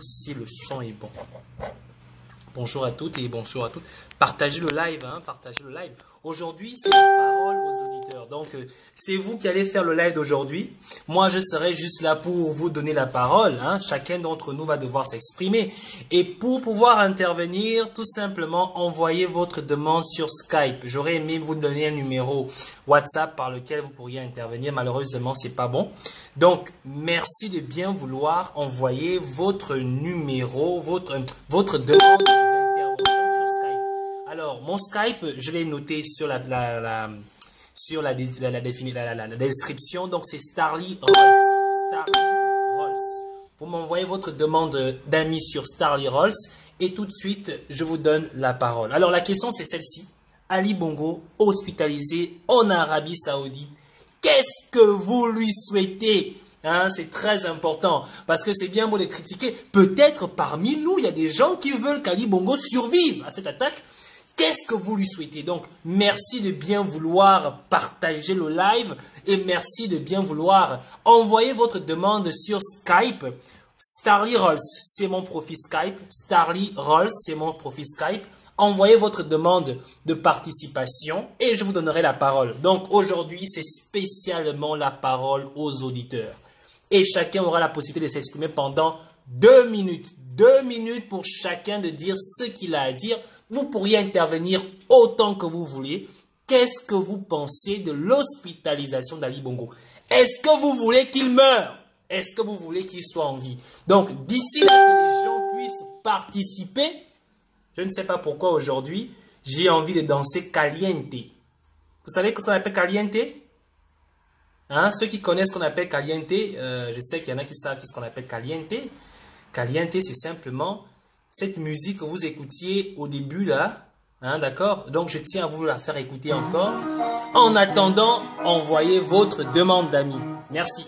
si le son est bon. Bonjour à toutes et bonjour à toutes. Partagez le live, hein, partagez le live. Aujourd'hui, c'est la parole aux auditeurs. Donc, c'est vous qui allez faire le live d'aujourd'hui. Moi, je serai juste là pour vous donner la parole. Hein. Chacun d'entre nous va devoir s'exprimer. Et pour pouvoir intervenir, tout simplement, envoyez votre demande sur Skype. J'aurais aimé vous donner un numéro WhatsApp par lequel vous pourriez intervenir. Malheureusement, c'est pas bon. Donc, merci de bien vouloir envoyer votre numéro, votre demande d'intervention sur Skype. Alors, mon Skype, je l'ai noté sur la description. Donc, c'est Starly Rolls. Starly Rolls. Vous m'envoyez votre demande d'amis sur Starly Rolls et tout de suite, je vous donne la parole. Alors, la question, c'est celle-ci. Ali Bongo, hospitalisé en Arabie Saoudite. Qu'est-ce que vous lui souhaitez? Hein, c'est très important parce que c'est bien beau de critiquer. Peut-être parmi nous, il y a des gens qui veulent qu'Ali Bongo survive à cette attaque. Qu'est-ce que vous lui souhaitez? Donc, merci de bien vouloir partager le live et merci de bien vouloir envoyer votre demande sur Skype. Starly Rolls, c'est mon profil Skype. Starly Rolls, c'est mon profil Skype. Envoyez votre demande de participation et je vous donnerai la parole. Donc, aujourd'hui, c'est spécialement la parole aux auditeurs. Et chacun aura la possibilité de s'exprimer pendant 2 minutes. 2 minutes pour chacun de dire ce qu'il a à dire. Vous pourriez intervenir autant que vous voulez. Qu'est-ce que vous pensez de l'hospitalisation d'Ali Bongo? Est-ce que vous voulez qu'il meure? Est-ce que vous voulez qu'il soit en vie? Donc, d'ici là que les gens puissent participer, je ne sais pas pourquoi aujourd'hui, j'ai envie de danser caliente. Vous savez ce qu'on appelle caliente? Hein? Ceux qui connaissent ce qu'on appelle caliente, je sais qu'il y en a qui savent ce qu'on appelle caliente. Caliente, c'est simplement cette musique que vous écoutiez au début là. Hein, d'accord? Donc, je tiens à vous la faire écouter encore. En attendant, envoyez votre demande d'amis. Merci.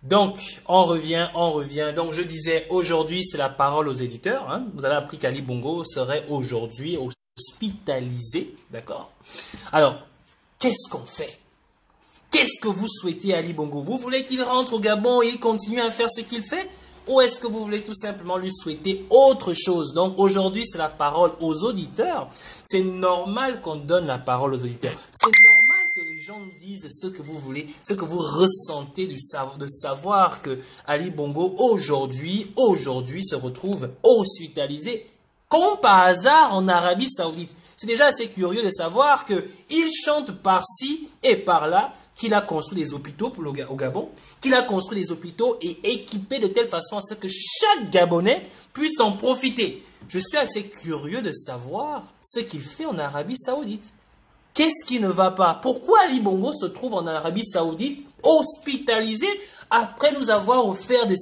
Donc, on revient. Donc, je disais, aujourd'hui, c'est la parole aux éditeurs. Hein. Vous avez appris qu'Ali Bongo serait aujourd'hui hospitalisé. D'accord? Alors, qu'est-ce qu'on fait? Qu'est-ce que vous souhaitez à Ali Bongo? Vous voulez qu'il rentre au Gabon et il continue à faire ce qu'il fait? Ou est-ce que vous voulez tout simplement lui souhaiter autre chose? Donc, aujourd'hui, c'est la parole aux auditeurs. C'est normal qu'on donne la parole aux auditeurs. C'est normal que les gens nous disent ce que vous voulez, ce que vous ressentez de savoir que Ali Bongo aujourd'hui se retrouve hospitalisé comme par hasard en Arabie Saoudite. C'est déjà assez curieux de savoir qu'il chante par-ci et par-là qu'il a construit des hôpitaux au Gabon, qu'il a construit des hôpitaux et équipé de telle façon à ce que chaque Gabonais puisse en profiter. Je suis assez curieux de savoir ce qu'il fait en Arabie Saoudite. Qu'est-ce qui ne va pas? Pourquoi Ali Bongo se trouve en Arabie Saoudite hospitalisé après nous avoir offert de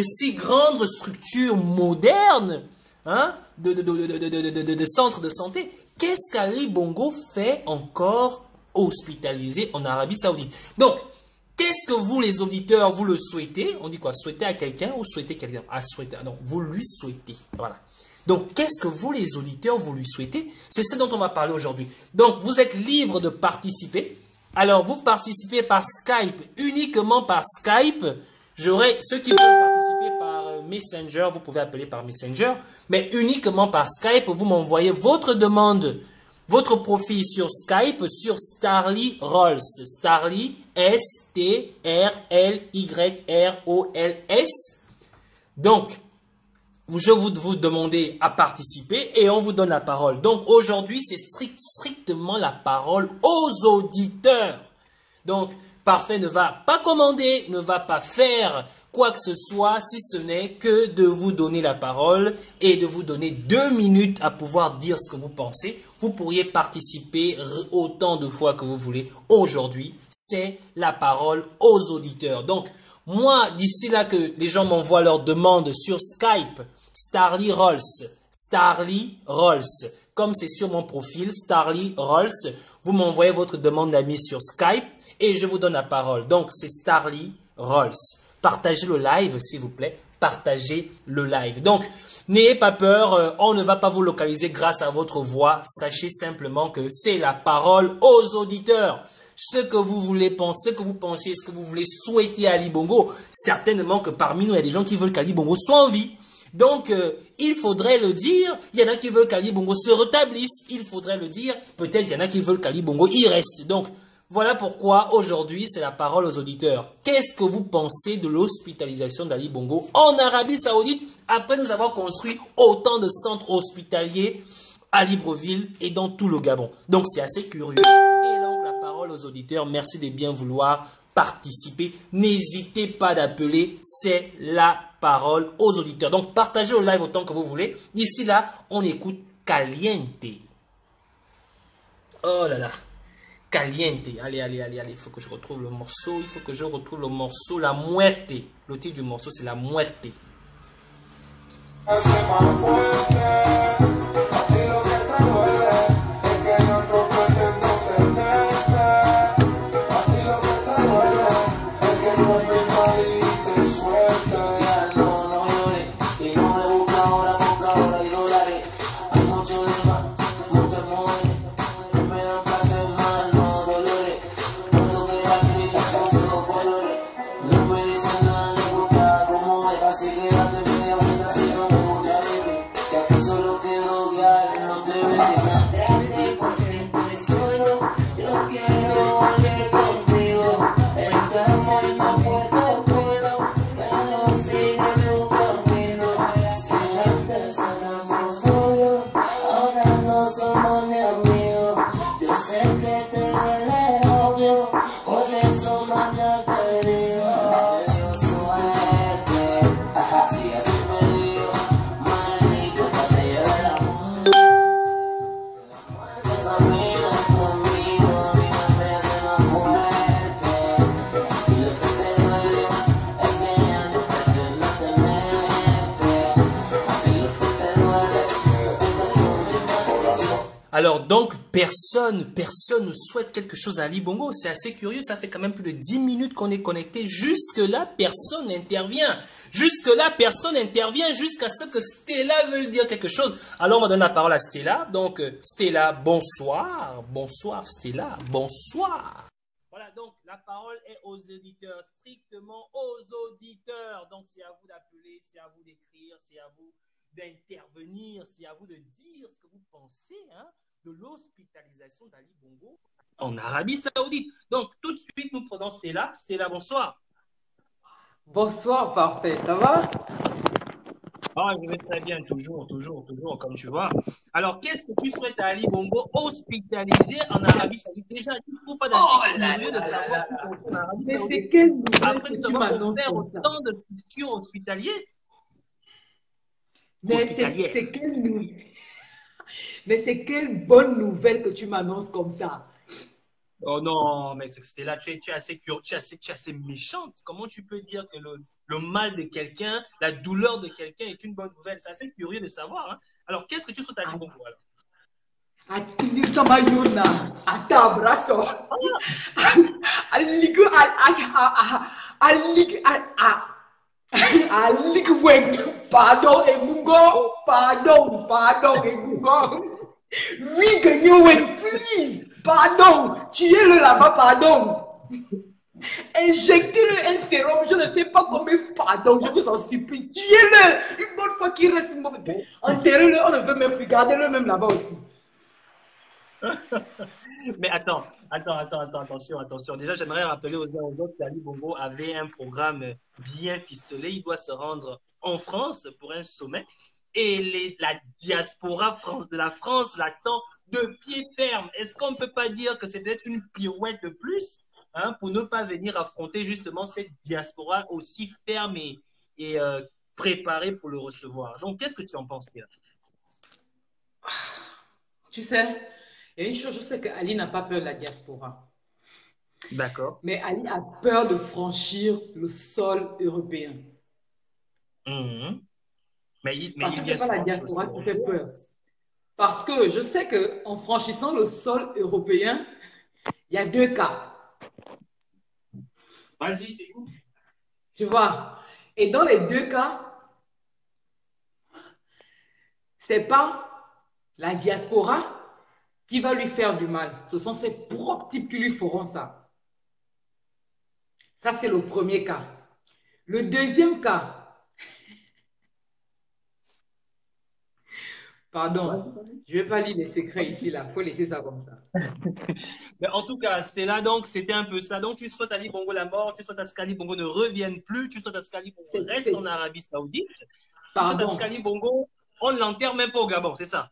si grandes structures modernes, hein, de centres de santé? Qu'est-ce qu'Ali Bongo fait encore hospitalisé en Arabie Saoudite? Donc, qu'est-ce que vous, les auditeurs, vous le souhaitez? On dit quoi? Souhaiter à quelqu'un ou souhaiter quelqu'un? Ah, souhaiter. Non, vous lui souhaitez. Voilà. Donc, qu'est-ce que vous, les auditeurs, vous lui souhaitez? C'est ce dont on va parler aujourd'hui. Donc, vous êtes libre de participer. Alors, vous participez par Skype, uniquement par Skype. J'aurai ceux qui peuvent participer par Messenger, vous pouvez appeler par Messenger, mais uniquement par Skype, vous m'envoyez votre demande, votre profil sur Skype, sur Starly Rolls. Starly, S-T-R-L-Y-R-O-L-S. Donc, je vous demander à participer et on vous donne la parole. Donc, aujourd'hui, c'est strictement la parole aux auditeurs. Donc, Parfait ne va pas commander, ne va pas faire quoi que ce soit, si ce n'est que de vous donner la parole et de vous donner 2 minutes à pouvoir dire ce que vous pensez. Vous pourriez participer autant de fois que vous voulez. Aujourd'hui, c'est la parole aux auditeurs. Donc, moi, d'ici là que les gens m'envoient leurs demandes sur Skype, Starly Rolls, Starly Rolls, comme c'est sur mon profil, Starly Rolls, vous m'envoyez votre demande d'amis sur Skype et je vous donne la parole. Donc, c'est Starly Rolls. Partagez le live, s'il vous plaît. Partagez le live. Donc, n'ayez pas peur, on ne va pas vous localiser grâce à votre voix. Sachez simplement que c'est la parole aux auditeurs. Ce que vous voulez penser, ce que vous pensez, ce que vous voulez souhaiter à Ali Bongo, certainement que parmi nous, il y a des gens qui veulent qu'Ali Bongo soit en vie. Donc, il faudrait le dire. Il y en a qui veulent qu'Ali Bongo se rétablisse. Il faudrait le dire. Peut-être il y en a qui veulent qu'Ali Bongo y reste. Donc, voilà pourquoi aujourd'hui, c'est la parole aux auditeurs. Qu'est-ce que vous pensez de l'hospitalisation d'Ali Bongo en Arabie Saoudite après nous avoir construit autant de centres hospitaliers à Libreville et dans tout le Gabon? Donc, c'est assez curieux. Et donc, la parole aux auditeurs. Merci de bien vouloir participer. N'hésitez pas d'appeler. C'est la parole aux auditeurs. Donc, partagez le live autant que vous voulez. D'ici là, on écoute Caliente. Oh là là. Caliente. Allez, allez, allez, allez. Il faut que je retrouve le morceau. Il faut que je retrouve le morceau. La muerte. Le titre du morceau, c'est La muerte. Alors donc, personne ne souhaite quelque chose à Ali Bongo. C'est assez curieux, ça fait quand même plus de 10 minutes qu'on est connecté. Jusque-là, personne n'intervient. Jusque-là, personne n'intervient jusqu'à ce que Stella veuille dire quelque chose. Alors, on va donner la parole à Stella. Donc, Stella, bonsoir. Bonsoir, Stella. Bonsoir. Voilà, donc la parole est aux auditeurs, strictement aux auditeurs. Donc, c'est à vous d'appeler, c'est à vous d'écrire, c'est à vous d'intervenir, c'est à vous de dire ce que vous pensez, hein, de l'hospitalisation d'Ali Bongo en Arabie Saoudite. Donc, tout de suite, nous prenons Stella. Stella, bonsoir. Bonsoir, parfait. Ça va? Ah, je vais très bien, toujours, comme tu vois. Alors, qu'est-ce que tu souhaites à Ali Bongo hospitalisé en Arabie Saoudite? Déjà, tu ne trouves pas d'assez curieux de savoir où en Arabie Saoudite. Mais c'est quelle nouvelle après que nous tu avons m'annonces offert comme ça? autant de structures hospitalières. Mais c'est quelle nouvelle? Mais c'est quelle bonne nouvelle que tu m'annonces comme ça. Oh non, mais c'était là, tu es assez, tu es assez méchante. Comment tu peux dire que le mal de quelqu'un, la douleur de quelqu'un est une bonne nouvelle? C'est assez curieux de savoir, hein. Alors, qu'est-ce que tu souhaites à Ali Bongo alors? Atinisa mayuna, ata abraço. Aligo, alig, alig web. Pardon, egungo. Pardon, egungo. Oui, Gagnon, please. Pardon. Tuez-le là-bas, pardon. Injectez-le un sérum, je ne sais pas combien. Pardon, je vous en supplie. Tuez-le. Une bonne fois qu'il reste mauvais. Enterrez-le, on ne veut même plus. Gardez-le même là-bas aussi. Mais attention. Déjà, j'aimerais rappeler aux uns aux autres qu'Ali Bongo avait un programme bien ficelé. Il doit se rendre en France pour un sommet. Et la diaspora de la France l'attend de pied ferme. Est-ce qu'on ne peut pas dire que c'est peut-être une pirouette de plus, hein, pour ne pas venir affronter justement cette diaspora aussi ferme et préparée pour le recevoir? Donc, qu'est-ce que tu en penses, Pierre? Tu sais, il y a une chose, je sais qu'Ali n'a pas peur de la diaspora. D'accord. Mais Ali a peur de franchir le sol européen. Mmh. Mais Parce il que ce vient n'est pas la souvent sur le diaspora sol qui fait européen. peur. Parce que je sais qu'en franchissant le sol européen, il y a deux cas. Vas-y, c'est où? Tu vois? Et dans les deux cas, c'est pas la diaspora qui va lui faire du mal. Ce sont ses propres types qui lui feront ça. Ça, c'est le premier cas. Le deuxième cas, pardon, je ne vais pas lire les secrets ici, là. Il faut laisser ça comme ça. Mais en tout cas, c'était là, donc c'était un peu ça. Donc tu souhaites à Ali Bongo la mort, tu souhaites à ce qu'Ali Bongo ne revienne plus, tu souhaites à ce qu'Ali Bongo reste en Arabie Saoudite, tu souhaites à ce Pardon, qu'Ali Bongo, on ne l'enterre même pas au Gabon, c'est ça?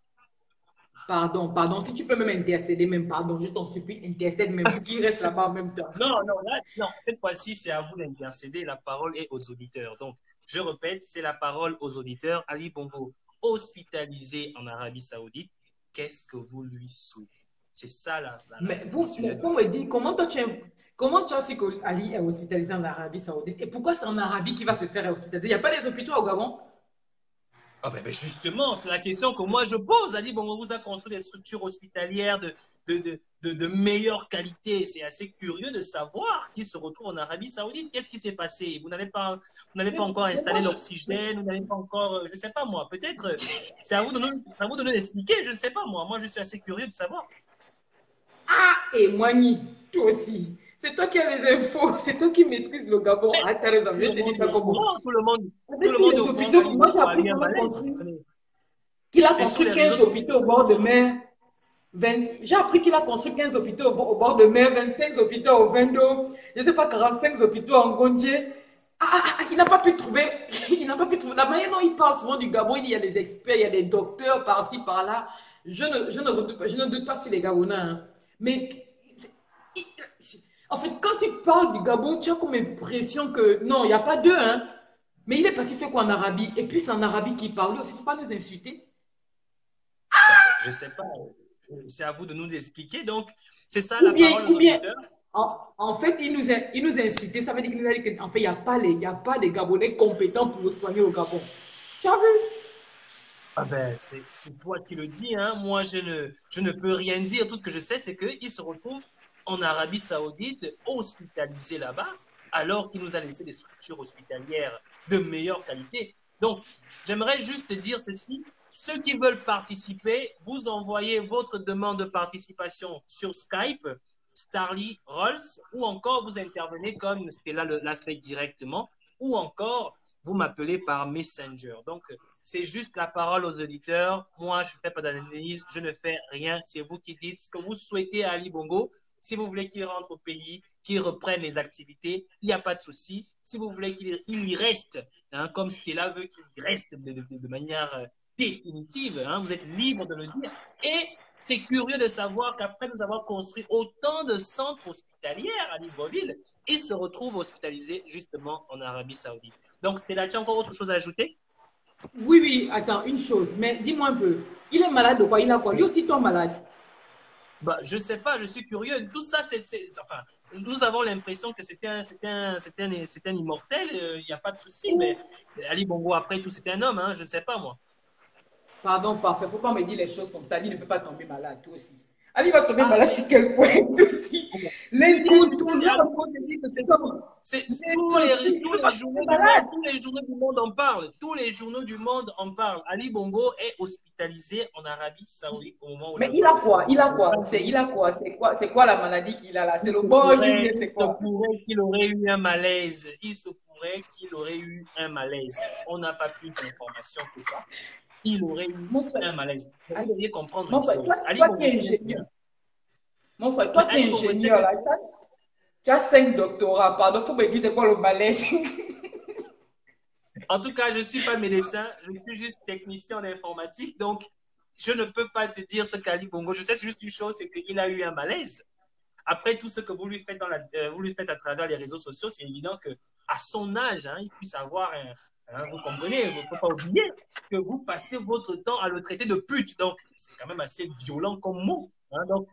pardon. Si tu peux même intercéder, même pardon, je t'en supplie, intercède même pour qu'il reste là-bas en même temps. Non, cette fois-ci, c'est à vous d'intercéder. La parole est aux auditeurs. Donc, je répète, c'est la parole aux auditeurs. Ali Bongo, hospitalisé en Arabie Saoudite, qu'est-ce que vous lui souhaitez? C'est ça Mais le vous, sujet de faut me dire, comment tu as su qu'Ali est hospitalisé en Arabie Saoudite? Et pourquoi c'est en Arabie qu'il va se faire hospitaliser? Il n'y a pas des hôpitaux au Gabon? Ah justement, c'est la question que moi je pose. Ali Bongo vous a construit des structures hospitalières de meilleure qualité. C'est assez curieux de savoir qu'il se retrouve en Arabie Saoudite. Qu'est-ce qui s'est passé? Vous n'avez pas encore Mais moi, installé l'oxygène, vous n'avez pas encore, je ne sais pas moi, peut-être, c'est à vous de nous l'expliquer, je ne sais pas moi. Moi, je suis assez curieux de savoir. Ah, et Moigny, toi aussi. C'est toi qui as les infos, c'est toi qui maîtrises le Gabon. Mais Ah, t'as raison, tout je le te dis monde ça est au comme courant, tout avec le tous monde est les au courant hôpitaux, qu'Ali moi j'ai Bongo a appris eu un malaise. qu'il a C'est sur construit les réseaux 15 sociaux hôpitaux au que ça bord de se mer. J'ai appris qu'il a construit 15 hôpitaux au bord de mer, 25 hôpitaux au Vendo, je ne sais pas, 45 hôpitaux en Gondier. Il n'a pas pu trouver, il n'a pas pu trouver. La manière dont il parle souvent du Gabon, il dit il y a des experts, il y a des docteurs par-ci, par-là. Je ne doute pas sur les Gabonais, hein. Mais en fait, quand il parle du Gabon, tu as comme l'impression que non, il n'y a pas d'eux, hein. Mais il est parti faire quoi en Arabie? Et puis c'est en Arabie qu'il parle aussi, il ne faut pas nous insulter. Je sais pas. C'est à vous de nous expliquer. Donc, c'est ça Ou la bien, parole aux ou bien, auditeurs. en fait, il nous a insultés. Ça veut dire qu'il nous a dit qu'en fait, il y a pas les Gabonais compétents pour nous soigner au Gabon. Tu as vu? Ah ben, c'est toi qui le dis, hein. Moi, je ne peux rien dire. Tout ce que je sais, c'est qu'il se retrouve en Arabie Saoudite, hospitalisé là-bas, alors qu'il nous a laissé des structures hospitalières de meilleure qualité. Donc, j'aimerais juste dire ceci. Ceux qui veulent participer, vous envoyez votre demande de participation sur Skype, Starly Rolls, ou encore vous intervenez comme Stella l'a fait directement, ou encore vous m'appelez par Messenger. Donc, c'est juste la parole aux auditeurs. Moi, je ne fais pas d'analyse, je ne fais rien. C'est vous qui dites ce que vous souhaitez à Ali Bongo. Si vous voulez qu'il rentre au pays, qu'il reprenne les activités, il n'y a pas de souci. Si vous voulez qu'il y reste, hein, comme Stella veut qu'il y reste de manière définitive, hein, vous êtes libre de le dire. Et c'est curieux de savoir qu'après nous avoir construit autant de centres hospitaliers à Libreville, il se retrouve hospitalisé justement en Arabie Saoudite. Donc, Stella, tu as encore autre chose à ajouter? Oui, oui, attends, une chose, mais dis-moi un peu. Il est malade de quoi? Il a quoi? Lui aussi tombe malade. Bah, je sais pas, je suis curieux. Tout ça, enfin, nous avons l'impression que c'est un immortel, il n'y a pas de souci, mais Ali Bongo, après tout, c'est un homme, hein, je ne sais pas, moi. Pardon, parfait. Faut pas me dire les choses comme ça. Ali ne peut pas tomber malade, toi aussi. Ali va tomber Ah, malade mais sur quel point? L'incontournable. Ali Bongo, je dis que c'est tous les journaux du monde, Malade. tous les journaux du monde en parlent. Tous les journaux du monde en parlent. Ali Bongo est hospitalisé en Arabie Saoudite au moment où je Mais il a parle. quoi? Il a Ce n'est quoi? pas Il a quoi? C'est quoi la maladie qu'il a là? C'est le pourrait, Borging, il c'est se quoi? pourrait qu'il aurait eu un malaise. Il se pourrait qu'il aurait eu un malaise. On n'a pas plus d'informations que ça. Il aurait eu Mon frère, un malaise. Mais vous devriez comprendre mon une frère, chose. Ali toi qui Bongo es est un ingénieur, génie. mon frère, Mais toi qui es Ali Bongo sait ingénieur que là, tu as 5 doctorats, pardon, faut me dire c'est quoi le malaise? en tout cas, je ne suis pas médecin, je suis juste technicien en informatique, donc je ne peux pas te dire ce qu'Ali Bongo. Je sais juste une chose, c'est qu'il a eu un malaise. Après tout ce que vous lui faites, vous lui faites à travers les réseaux sociaux, c'est évident que à son âge, hein, il puisse avoir vous comprenez, il ne faut pas oublier que vous passez votre temps à le traiter de pute. Donc, c'est quand même assez violent comme mot. Hein. Donc,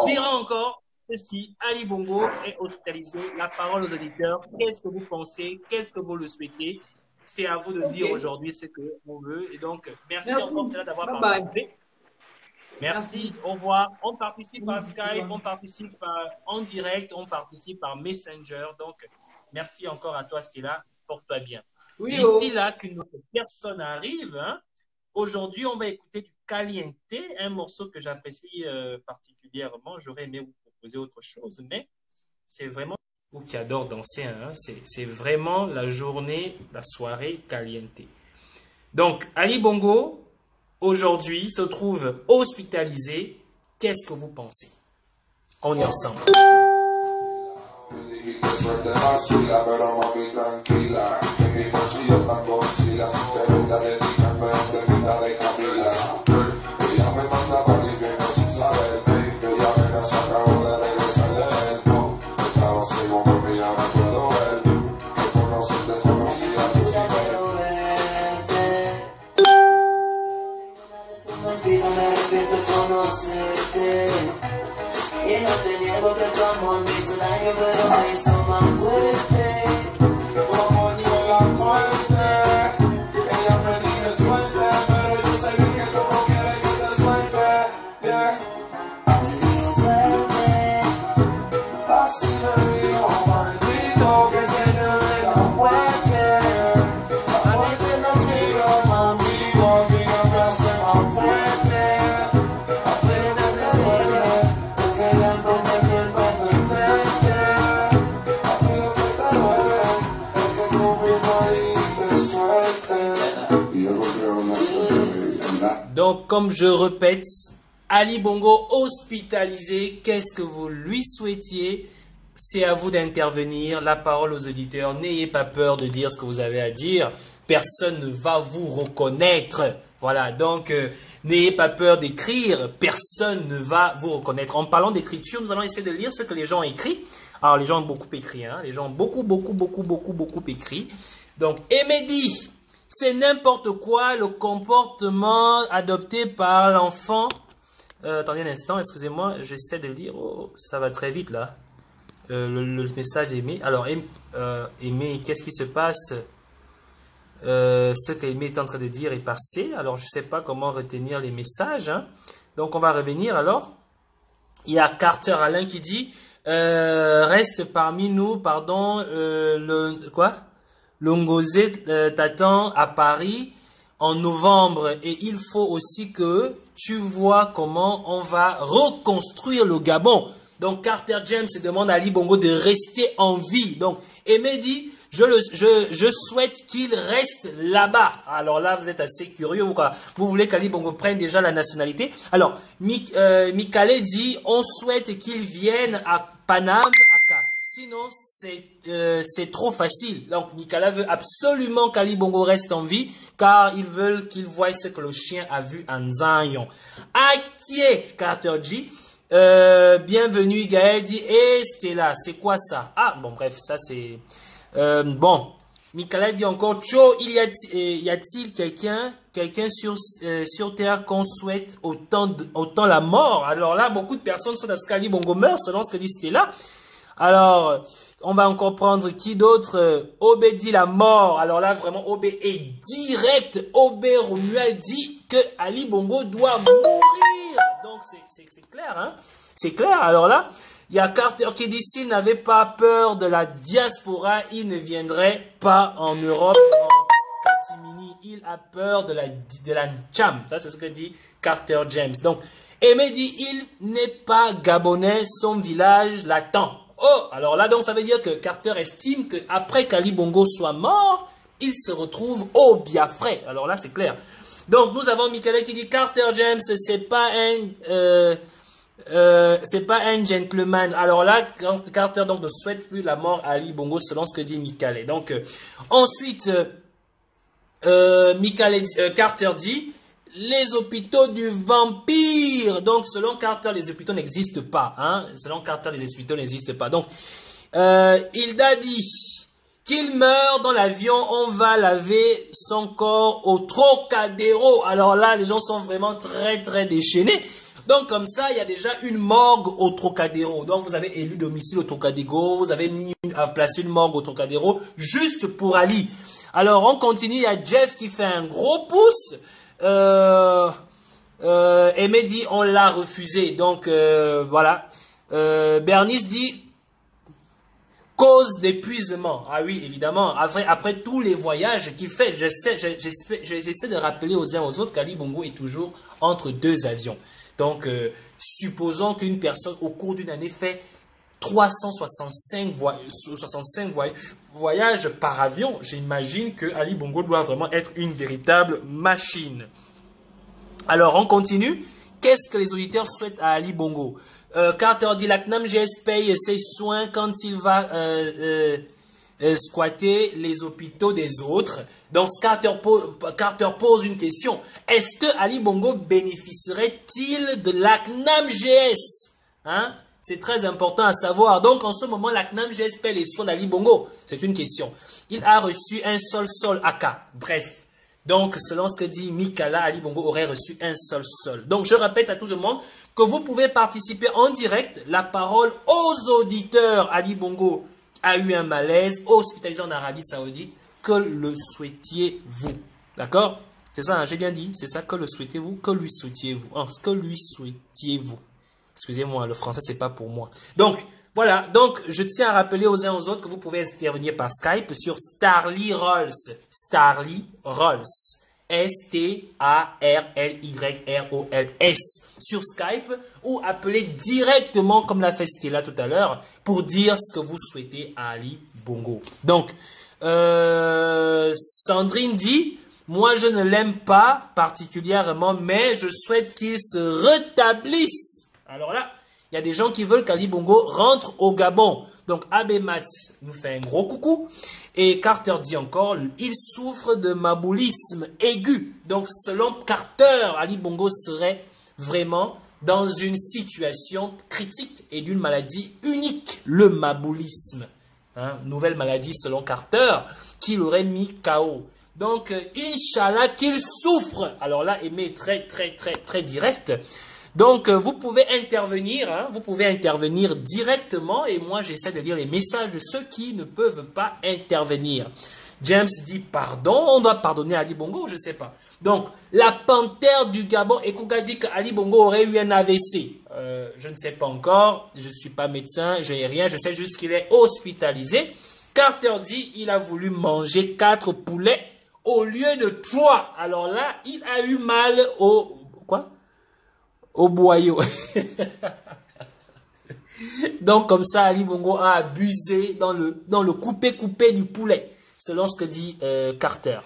dira Oh, encore ceci, Ali Bongo est hospitalisé. La parole aux auditeurs. Qu'est-ce que vous pensez? Qu'est-ce que vous le souhaitez? C'est à vous de ok. dire aujourd'hui ce qu'on veut. Et donc, merci encore Merci. d'avoir Bye bye. participé. Merci. Merci, au revoir. On participe Oui, par au Skype, revoir. on participe en direct, on participe par Messenger. Donc, merci encore à toi, Stella. Porte-toi bien. Oui, D'ici oh. là qu'une autre personne arrive, hein, aujourd'hui, on va écouter du Caliente, un morceau que j'apprécie particulièrement. J'aurais aimé vous proposer autre chose, mais c'est vraiment ou qui adore danser, hein, c'est vraiment la journée, la soirée Caliente. Donc, Ali Bongo, aujourd'hui, se trouve hospitalisé. Qu'est-ce que vous pensez? On est ensemble. Suerte vacila, pero mami tranquila. En mi bolsillo tan oscila, si te gusta dedicarme de mitad de Camila. Ella me manda para el infierno sin saber que ella apenas se acabó de regresar de él. Estaba ciego, mami, ahora puedo ver que conocerte conocía a tu Me arrepiento de conocerte. Y no te niego que tu amor me hizo daño, pero me hizo más fuerte. Tu amor fue la muerte. Ella me dice suerte, pero yo sé bien que tú no quieres que te suelte. Yeah. Me dijo suerte. Así me dijo, maldito, que se llame la muerte. La muerte no tiro, mami, mami, no te hace más fuerte. Aprende que duele, porque ya no me entiendo entenderte. A ti lo que te duele es que tú mismo diste suerte. Y yo no creo en la suerte, ¿verdad? Donc, comme je répète, Ali Bongo hospitalisé, qu'est-ce que vous lui souhaitiez? C'est à vous d'intervenir. La parole aux auditeurs. N'ayez pas peur de dire ce que vous avez à dire. Personne ne va vous reconnaître. Voilà, donc n'ayez pas peur d'écrire. Personne ne va vous reconnaître. En parlant d'écriture, nous allons essayer de lire ce que les gens ont écrit. Alors, les gens ont beaucoup écrit. Hein? Les gens ont beaucoup écrit. Donc, Emedi, c'est n'importe quoi le comportement adopté par l'enfant. Attendez un instant, excusez-moi, j'essaie de lire. Oh, ça va très vite là. Le message d'Aimé. Alors, Aimé, qu'est-ce qui se passe? Ce qu'Aimé est en train de dire est passé. Alors, je ne sais pas comment retenir les messages. Hein. Donc, on va revenir alors. Il y a Carter Alain qui dit reste parmi nous, pardon, Longozé t'attend à Paris en novembre et il faut aussi que tu vois comment on va reconstruire le Gabon. Donc Carter James demande à Ali Bongo de rester en vie. Donc Aimé dit je souhaite qu'il reste là-bas. Alors là vous êtes assez curieux quoi. Vous voulez qu'Ali Bongo prenne déjà la nationalité. Alors Mikale dit on souhaite qu'il vienne à Paname. Sinon, c'est trop facile. Donc, Nicolas veut absolument qu'Ali Bongo reste en vie, car ils veulent qu'il voie ce que le chien a vu en Zion. Akie Carter G. Bienvenue, Gaël dit, et Stella, c'est quoi ça? Ah, bon, bref, ça c'est... bon, Mikala dit encore, Cho, y a-t-il quelqu'un sur Terre qu'on souhaite autant la mort? Alors là, beaucoup de personnes sont à ce qu'Ali Bongo meurt, selon ce que dit Stella. Alors, on va encore prendre qui d'autre? Obé dit la mort. Alors là, vraiment, Obé est direct. Obé Romuald dit que Ali Bongo doit mourir. Donc, c'est clair, hein? C'est clair. Alors là, il y a Carter qui dit s'il n'avait pas peur de la diaspora, il ne viendrait pas en Europe, en catimini. Il a peur de la Ncham. Ça, c'est ce que dit Carter James. Donc, Aimé dit il n'est pas gabonais, son village l'attend. Oh, alors là, donc, ça veut dire que Carter estime qu'après qu'Ali Bongo soit mort, il se retrouve au Biafré. Alors là, c'est clair. Donc, nous avons Michele qui dit Carter James, c'est pas un gentleman. Alors là, Carter donc ne souhaite plus la mort à Ali Bongo selon ce que dit Michele. Donc, ensuite, Carter dit les hôpitaux du vampire. Donc, selon Carter, les hôpitaux n'existent pas. Hein? Selon Carter, les hôpitaux n'existent pas. Donc, Hilda dit qu'il meurt dans l'avion, on va laver son corps au Trocadéro. Alors là, les gens sont vraiment très, très déchaînés. Donc, comme ça, il y a déjà une morgue au Trocadéro. Donc, vous avez élu domicile au Trocadéro, vous avez placé une morgue au Trocadéro juste pour Ali. Alors, on continue, il y a Jeff qui fait un gros pouce. Aimé dit on l'a refusé. Donc voilà. Bernice dit cause d'épuisement. Ah oui, évidemment. Après tous les voyages qu'il fait, j'essaie de rappeler aux uns aux autres qu'Ali Bongo est toujours entre deux avions. Donc supposons qu'une personne au cours d'une année fait 365 voyages par avion. J'imagine que Ali Bongo doit vraiment être une véritable machine. Alors, on continue. Qu'est-ce que les auditeurs souhaitent à Ali Bongo? Carter dit la CNAM GS paye ses soins quand il va squatter les hôpitaux des autres. Donc, Carter pose une question. Est-ce que Ali Bongo bénéficierait-il de la CNAM GS? Hein? C'est très important à savoir. Donc, en ce moment, la CNAM GS paie les soins d'Ali Bongo. C'est une question. Il a reçu un sol AK. Bref. Donc, selon ce que dit Mikala, Ali Bongo aurait reçu un sol. Donc, je répète à tout le monde que vous pouvez participer en direct. La parole aux auditeurs. Ali Bongo a eu un malaise, hospitalisé en Arabie Saoudite. Que le souhaitiez-vous? D'accord? C'est ça, hein, j'ai bien dit. C'est ça, que le souhaitez-vous? Que lui souhaitiez-vous? Oh, que lui souhaitiez-vous? Excusez-moi, le français, c'est pas pour moi. Donc, voilà. Donc, je tiens à rappeler aux uns aux autres que vous pouvez intervenir par Skype sur Starly Rolls. Starly Rolls. S-T-A-R-L-Y-R-O-L-S. Sur Skype, ou appeler directement, comme l'a fait Stella tout à l'heure, pour dire ce que vous souhaitez à Ali Bongo. Donc, Sandrine dit, moi, je ne l'aime pas particulièrement, mais je souhaite qu'il se rétablisse. Alors là, il y a des gens qui veulent qu'Ali Bongo rentre au Gabon. Donc, Abemat nous fait un gros coucou. Et Carter dit encore, il souffre de maboulisme aigu. Donc, selon Carter, Ali Bongo serait vraiment dans une situation critique et d'une maladie unique, le maboulisme. Hein, nouvelle maladie selon Carter, qui l'aurait mis KO. Donc, Inch'Allah qu'il souffre. Alors là, Aimé est très direct. Donc, vous pouvez intervenir, hein, vous pouvez intervenir directement et moi, j'essaie de lire les messages de ceux qui ne peuvent pas intervenir. James dit pardon, on doit pardonner à Ali Bongo, je ne sais pas. Donc, la panthère du Gabon, Ekouka dit qu'Ali Bongo aurait eu un AVC. Je ne sais pas encore, je ne suis pas médecin, je n'ai rien, je sais juste qu'il est hospitalisé. Carter dit il a voulu manger 4 poulets au lieu de 3. Alors là, il a eu mal au... Quoi? Au boyau. Donc, comme ça, Ali Bongo a abusé dans le coupé du poulet, selon ce que dit Carter.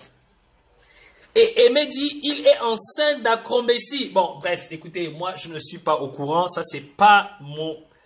Et Aimé dit, il est enceinte d'Acrombécie. Bon, bref, écoutez, moi, je ne suis pas au courant. Ça, c'est pas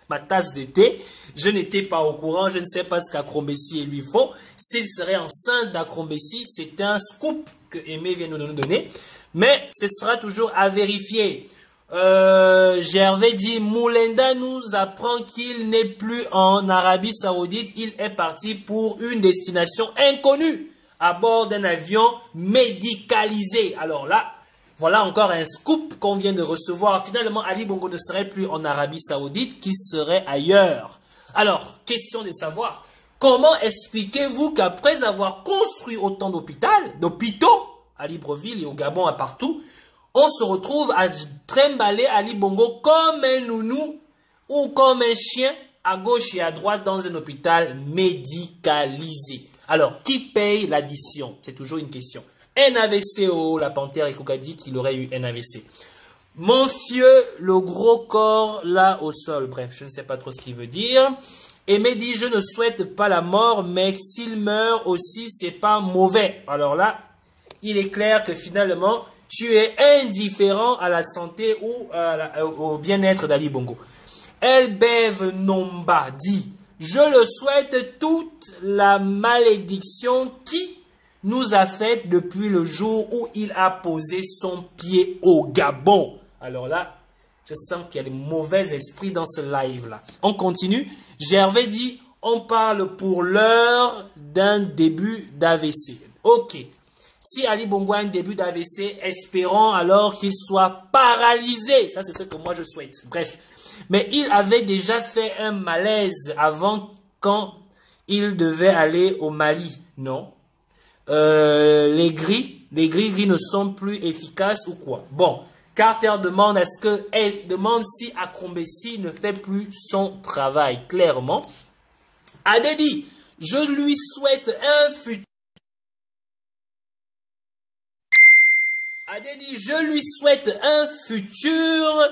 ma tasse de thé. Je n'étais pas au courant. Je ne sais pas ce qu'Acrombécie et lui font. S'il serait enceinte d'Acrombécie, c'est un scoop que Aimé vient de nous donner. Mais ce sera toujours à vérifier. Gervais dit, Moulenda nous apprend qu'il n'est plus en Arabie Saoudite. Il est parti pour une destination inconnue. à bord d'un avion médicalisé. Alors là, voilà encore un scoop qu'on vient de recevoir. Finalement, Ali Bongo ne serait plus en Arabie Saoudite, qu'il serait ailleurs. Alors, question de savoir, comment expliquez-vous qu'après avoir construit autant d'hôpitaux à Libreville et au Gabon, à partout, on se retrouve à trimballer Ali Bongo comme un nounou ou comme un chien à gauche et à droite dans un hôpital médicalisé? Alors, qui paye l'addition? C'est toujours une question. Un AVC, oh, la panthère Ikoka dit qu'il aurait eu un AVC. Mon fieu, le gros corps là au sol. Bref, je ne sais pas trop ce qu'il veut dire. Aimé dit, je ne souhaite pas la mort, mais s'il meurt aussi, c'est pas mauvais. Alors là, il est clair que finalement, tu es indifférent à la santé ou au bien-être d'Ali Bongo. Elbev Nomba dit, je le souhaite toute la malédiction qui nous a fait depuis le jour où il a posé son pied au Gabon. Alors là, je sens qu'il y a des mauvais esprits dans ce live-là. On continue. Gervais dit, on parle pour l'heure d'un début d'AVC. Ok. Si Ali Bongo a un début d'AVC, espérons alors qu'il soit paralysé. Ça, c'est ce que moi je souhaite. Bref. Mais il avait déjà fait un malaise avant quand il devait aller au Mali. Non. Les gris ne sont plus efficaces ou quoi? Bon. Carter demande demande si Akrombessi ne fait plus son travail, clairement. Adedi, je lui souhaite un futur. Adedi, je lui souhaite un futur.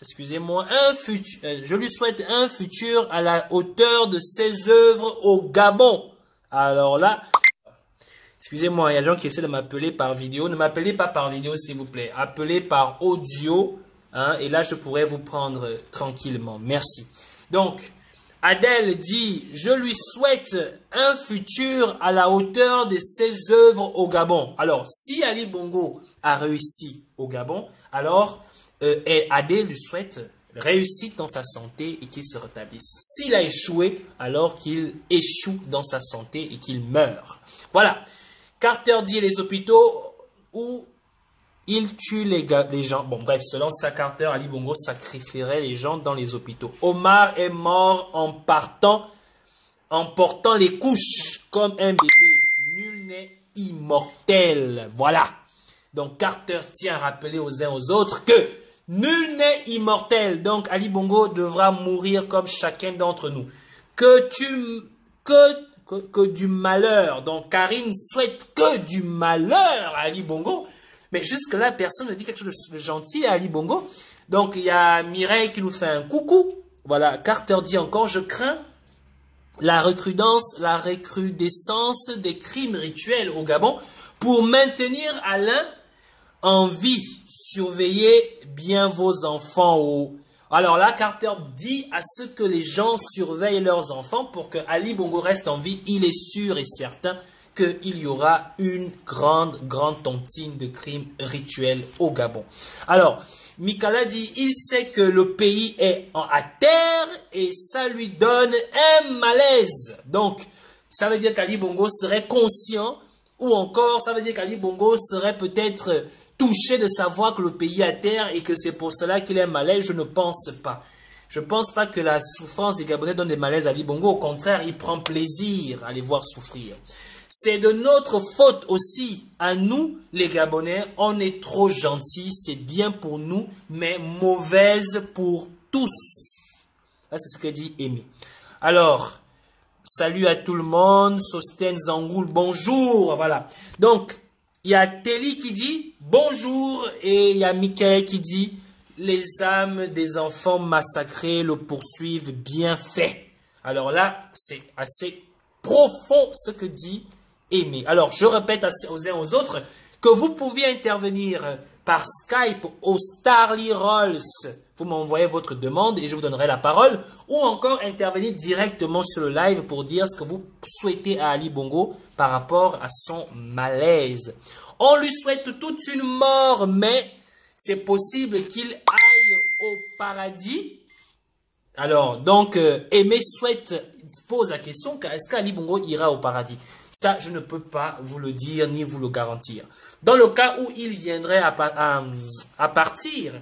Excusez-moi, je lui souhaite un futur à la hauteur de ses œuvres au Gabon. Alors là, excusez-moi, il y a des gens qui essaient de m'appeler par vidéo. Ne m'appelez pas par vidéo, s'il vous plaît. Appelez par audio. Hein, et là, je pourrais vous prendre tranquillement. Merci. Donc, Adèle dit, je lui souhaite un futur à la hauteur de ses œuvres au Gabon. Alors, si Ali Bongo a réussi au Gabon, alors Adèle lui souhaite réussite dans sa santé et qu'il se rétablisse. S'il a échoué, alors qu'il échoue dans sa santé et qu'il meurt. Voilà. Carter dit les hôpitaux où il tue les gens. Bon, bref, selon ça, Carter, Ali Bongo sacrifierait les gens dans les hôpitaux. Omar est mort en portant les couches comme un bébé. Nul n'est immortel. Voilà. Donc, Carter tient à rappeler aux uns aux autres que nul n'est immortel. Donc, Ali Bongo devra mourir comme chacun d'entre nous. Que du malheur. Donc, Karine souhaite que du malheur à Ali Bongo. Mais jusque-là, personne ne dit quelque chose de gentil à Ali Bongo. Donc, il y a Mireille qui nous fait un coucou. Voilà, Carter dit encore, je crains la recrudescence des crimes rituels au Gabon pour maintenir Alain en vie. Surveillez bien vos enfants. Alors là, Carter dit à ce que les gens surveillent leurs enfants pour que Ali Bongo reste en vie. Il est sûr et certain qu'il y aura une grande tontine de crimes rituels au Gabon. Alors, Mikala dit, il sait que le pays est à terre et ça lui donne un malaise. Donc, ça veut dire qu'Ali Bongo serait conscient ou encore, ça veut dire qu'Ali Bongo serait peut-être touché de savoir que le pays est à terre et que c'est pour cela qu'il est malaise. Je ne pense pas. Je ne pense pas que la souffrance des Gabonais donne des malaises à Ali Bongo. Au contraire, il prend plaisir à les voir souffrir. C'est de notre faute aussi, à nous, les Gabonais. On est trop gentils, c'est bien pour nous, mais mauvaise pour tous. Ça, c'est ce que dit Aimé. Alors, salut à tout le monde. Sosten Zangoul, bonjour. Voilà. Donc, il y a Telly qui dit bonjour et il y a Michael qui dit les âmes des enfants massacrés le poursuivent bien fait. Alors là, c'est assez profond ce que dit Aimé. Alors, je répète aux uns aux autres que vous pouviez intervenir par Skype au Starly Rolls. Vous m'envoyez votre demande et je vous donnerai la parole. Ou encore intervenir directement sur le live pour dire ce que vous souhaitez à Ali Bongo par rapport à son malaise. On lui souhaite toute une mort, mais c'est possible qu'il aille au paradis. Alors, donc, Aimé souhaite pose la question, est-ce qu'Ali Bongo ira au paradis? Ça, je ne peux pas vous le dire ni vous le garantir. Dans le cas où il viendrait à partir,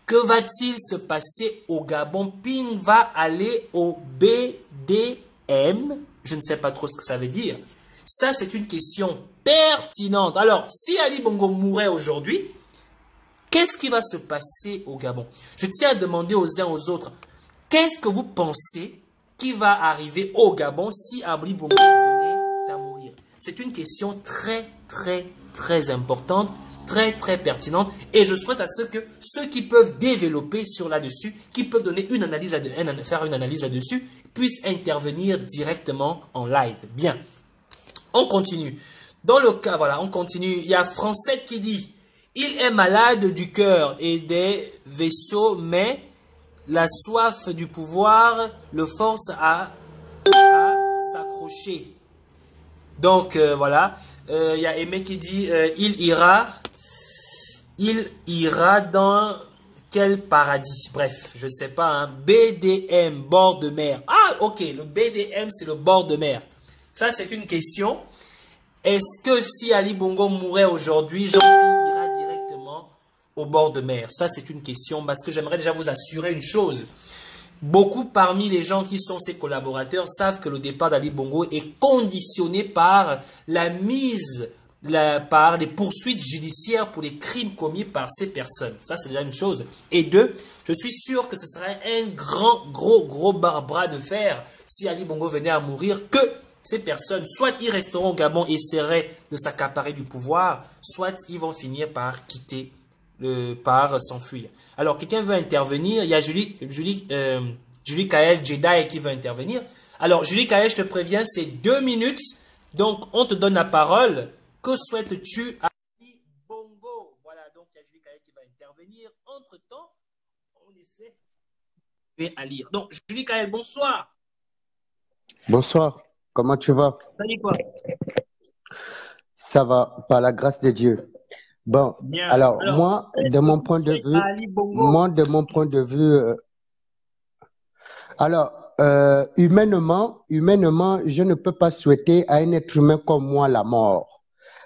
que va-t-il se passer au Gabon? Ping va aller au BDM. Je ne sais pas trop ce que ça veut dire. Ça, c'est une question pertinente. Alors, si Ali Bongo mourait aujourd'hui, qu'est-ce qui va se passer au Gabon? Je tiens à demander aux uns aux autres, qu'est-ce que vous pensez qui va arriver au Gabon si Ali Bongo venait à mourir? C'est une question très, très, très importante, très, très pertinente. Et je souhaite à ce que ceux qui peuvent développer sur là-dessus, qui peuvent donner une analyse, faire une analyse là-dessus, puissent intervenir directement en live. Bien. On continue. Dans le cas, voilà, on continue. Il y a Francette qui dit, il est malade du cœur et des vaisseaux, mais la soif du pouvoir le force à s'accrocher. Donc, voilà. Il y a Aimé qui dit, il ira dans quel paradis? Bref, je ne sais pas. Hein. BDM, bord de mer. Ah, ok, le BDM, c'est le bord de mer. Ça, c'est une question. Est-ce que si Ali Bongo mourait aujourd'hui, Jean-Pierre ira directement au bord de mer? Ça, c'est une question parce que j'aimerais déjà vous assurer une chose. Beaucoup parmi les gens qui sont ses collaborateurs savent que le départ d'Ali Bongo est conditionné par la mise, par les poursuites judiciaires pour les crimes commis par ces personnes. Ça, c'est déjà une chose. Et deux, je suis sûr que ce serait un gros bras de fer si Ali Bongo venait à mourir, que ces personnes, soit ils resteront au Gabon et essaieraient de s'accaparer du pouvoir, soit ils vont finir par quitter, par s'enfuir. Alors, quelqu'un veut intervenir. Il y a Julie Kael Jedi qui veut intervenir. Alors, Julie Kael, je te préviens, c'est 2 minutes. Donc, on te donne la parole. Que souhaites-tu à Ali Bongo? Voilà, donc il y a Julie Kael qui va intervenir. Entre-temps, on essaie à lire. Donc, Julie Kael, bonsoir. Bonsoir, comment tu vas? Ça dit quoi? Ça va, par la grâce de Dieu. Bon, Bien. alors moi, de mon point de vue, humainement, je ne peux pas souhaiter à un être humain comme moi la mort.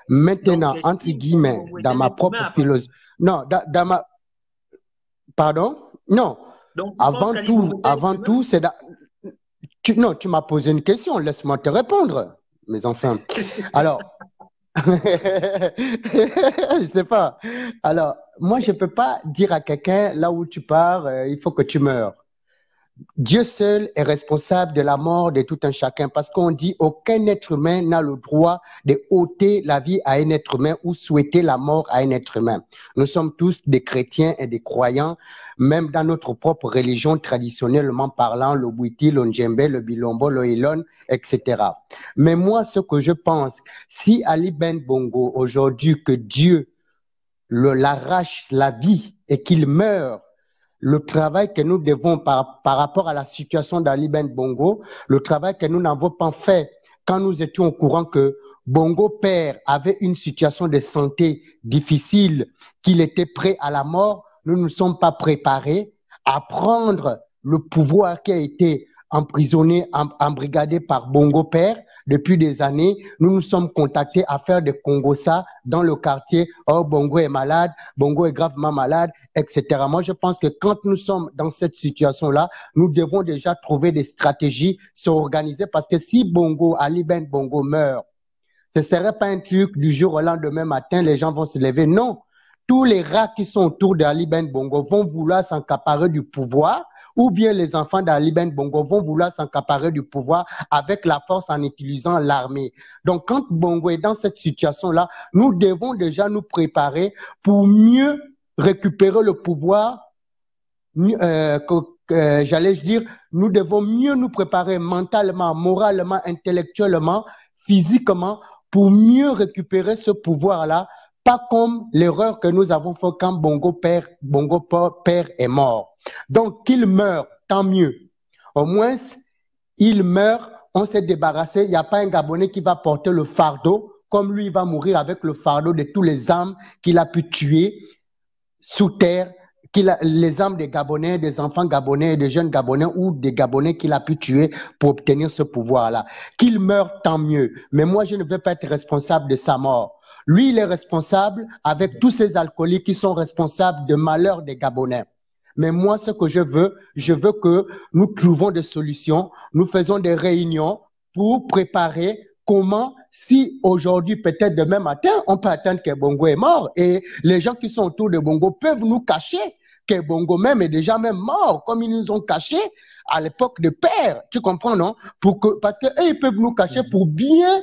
Maintenant, Donc, entre guillemets, dans ma propre philosophie, non, dans ma, pardon, non, donc, avant tout, c'est non, tu m'as posé une question, laisse-moi te répondre, mes enfants. Alors, je sais pas. Alors, moi, je peux pas dire à quelqu'un, là où tu pars, il faut que tu meurs. Dieu seul est responsable de la mort de tout un chacun parce qu'on dit aucun être humain n'a le droit de ôter la vie à un être humain ou souhaiter la mort à un être humain. Nous sommes tous des chrétiens et des croyants, même dans notre propre religion traditionnellement parlant, le Bwiti, le Ndjembe, le Bilombo, le Elon, etc. Mais moi, ce que je pense, si Ali Ben Bongo, aujourd'hui, que Dieu l'arrache la vie et qu'il meurt, le travail que nous devons par rapport à la situation d'Ali Ben Bongo, le travail que nous n'avons pas fait quand nous étions au courant que Bongo père avait une situation de santé difficile, qu'il était prêt à la mort, nous ne nous sommes pas préparés à prendre le pouvoir qui a été emprisonné, embrigadé par Bongo père depuis des années. Nous nous sommes contactés à faire des Congossa dans le quartier. Oh, Bongo est malade, Bongo est gravement malade, etc. Moi, je pense que quand nous sommes dans cette situation-là, nous devons déjà trouver des stratégies, s'organiser, parce que si Bongo, Ali Ben Bongo meurt, ce ne serait pas un truc du jour au lendemain matin, les gens vont se lever. Non, tous les rats qui sont autour d'Ali Ben Bongo vont vouloir s'accaparer du pouvoir, ou bien les enfants d'Ali Ben Bongo vont vouloir s'accaparer du pouvoir avec la force en utilisant l'armée. Donc, quand Bongo est dans cette situation-là, nous devons déjà nous préparer pour mieux récupérer le pouvoir. J'allais dire, nous devons mieux nous préparer mentalement, moralement, intellectuellement, physiquement, pour mieux récupérer ce pouvoir-là, pas comme l'erreur que nous avons fait quand Bongo père est mort. Donc, qu'il meure, tant mieux. Au moins, il meurt, on s'est débarrassé. Il n'y a pas un Gabonais qui va porter le fardeau, comme lui, il va mourir avec le fardeau de tous les âmes qu'il a pu tuer sous terre, les âmes des Gabonais, des enfants gabonais, des jeunes Gabonais ou des Gabonais qu'il a pu tuer pour obtenir ce pouvoir-là. Qu'il meure, tant mieux. Mais moi, je ne veux pas être responsable de sa mort. Lui, il est responsable avec tous ces alcooliques qui sont responsables de malheur des Gabonais. Mais moi, ce que je veux que nous trouvons des solutions, nous faisons des réunions pour préparer comment, si aujourd'hui, peut-être demain matin, on peut attendre que Bongo est mort et les gens qui sont autour de Bongo peuvent nous cacher que Bongo même est déjà même mort, comme ils nous ont caché à l'époque de Père. Tu comprends, non? Parce que eux, ils peuvent nous cacher pour bien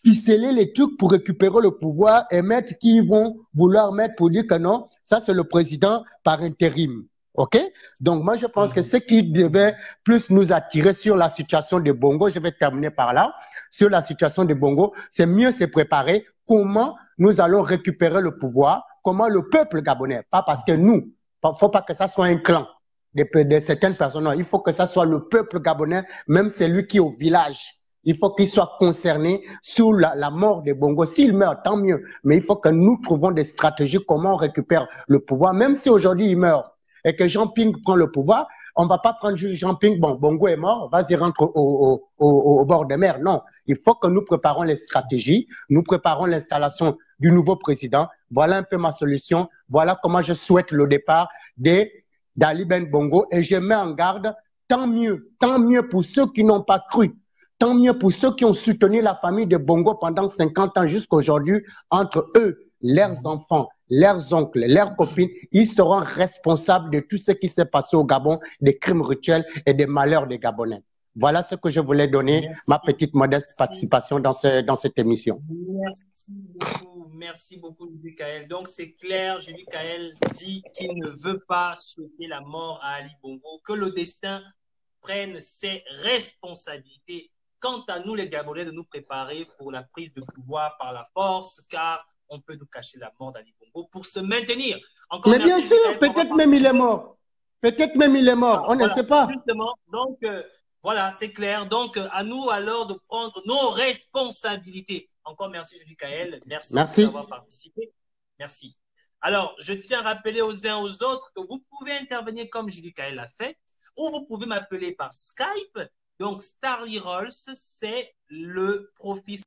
ficeler les trucs pour récupérer le pouvoir et mettre qui ils vont vouloir mettre pour dire que non, ça c'est le président par intérim. OK? Donc moi je pense que ce qui devait plus nous attirer sur la situation de Bongo, je vais terminer par là, sur la situation de Bongo, c'est mieux se préparer comment nous allons récupérer le pouvoir, comment le peuple gabonais, pas parce que nous, il ne faut pas que ça soit un clan de certaines personnes, non, il faut que ça soit le peuple gabonais, même celui qui est au village. Il faut qu'il soit concerné sur la mort de Bongo. S'il meurt, tant mieux. Mais il faut que nous trouvions des stratégies comment on récupère le pouvoir. Même si aujourd'hui il meurt et que Jean Ping prend le pouvoir, on ne va pas prendre juste Jean Ping, bon, Bongo est mort, vas-y, rentre au bord de mer. Non, il faut que nous préparons les stratégies, nous préparons l'installation du nouveau président. Voilà un peu ma solution. Voilà comment je souhaite le départ d'Ali Ben Bongo. Et je mets en garde, tant mieux pour ceux qui n'ont pas cru. Tant mieux pour ceux qui ont soutenu la famille de Bongo pendant 50 ans jusqu'à aujourd'hui, entre eux, leurs enfants, leurs oncles, leurs copines, ils seront responsables de tout ce qui s'est passé au Gabon, des crimes rituels et des malheurs des Gabonais. Voilà ce que je voulais donner, ma petite modeste participation dans cette émission. Merci beaucoup, Julie Kael. Donc, c'est clair, Julie Kael dit qu'il ne veut pas souhaiter la mort à Ali Bongo, que le destin prenne ses responsabilités. Quant à nous, les Gabonais, de nous préparer pour la prise de pouvoir par la force, car on peut nous cacher la mort d'Ali Bongo pour se maintenir. Encore mais bien sûr, peut-être même il est mort. Peut-être même il est mort, on ne sait pas. Justement, donc voilà, c'est clair. Donc à nous alors de prendre nos responsabilités. Encore merci Julie Kael, merci d'avoir participé. Merci. Alors, je tiens à rappeler aux uns aux autres que vous pouvez intervenir comme Julie Kael l'a fait, ou vous pouvez m'appeler par Skype. Donc, Starly Rolls, c'est le profil.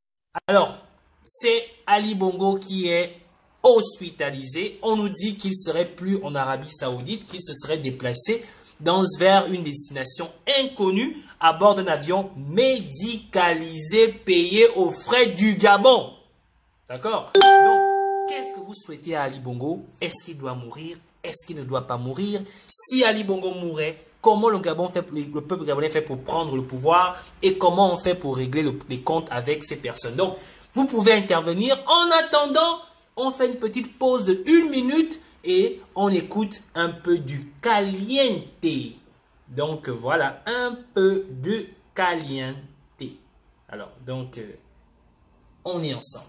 Alors, c'est Ali Bongo qui est hospitalisé. On nous dit qu'il serait plus en Arabie Saoudite, qu'il se serait déplacé vers une destination inconnue à bord d'un avion médicalisé payé aux frais du Gabon. D'accord? Donc, qu'est-ce que vous souhaitez à Ali Bongo? Est-ce qu'il doit mourir? Est-ce qu'il ne doit pas mourir? Si Ali Bongo mourait, comment le peuple gabonais fait pour prendre le pouvoir et comment on fait pour régler les comptes avec ces personnes? Donc, vous pouvez intervenir. En attendant, on fait une petite pause de 1 minute et on écoute un peu du caliente. Donc, voilà, un peu de caliente. Alors, donc, on est ensemble.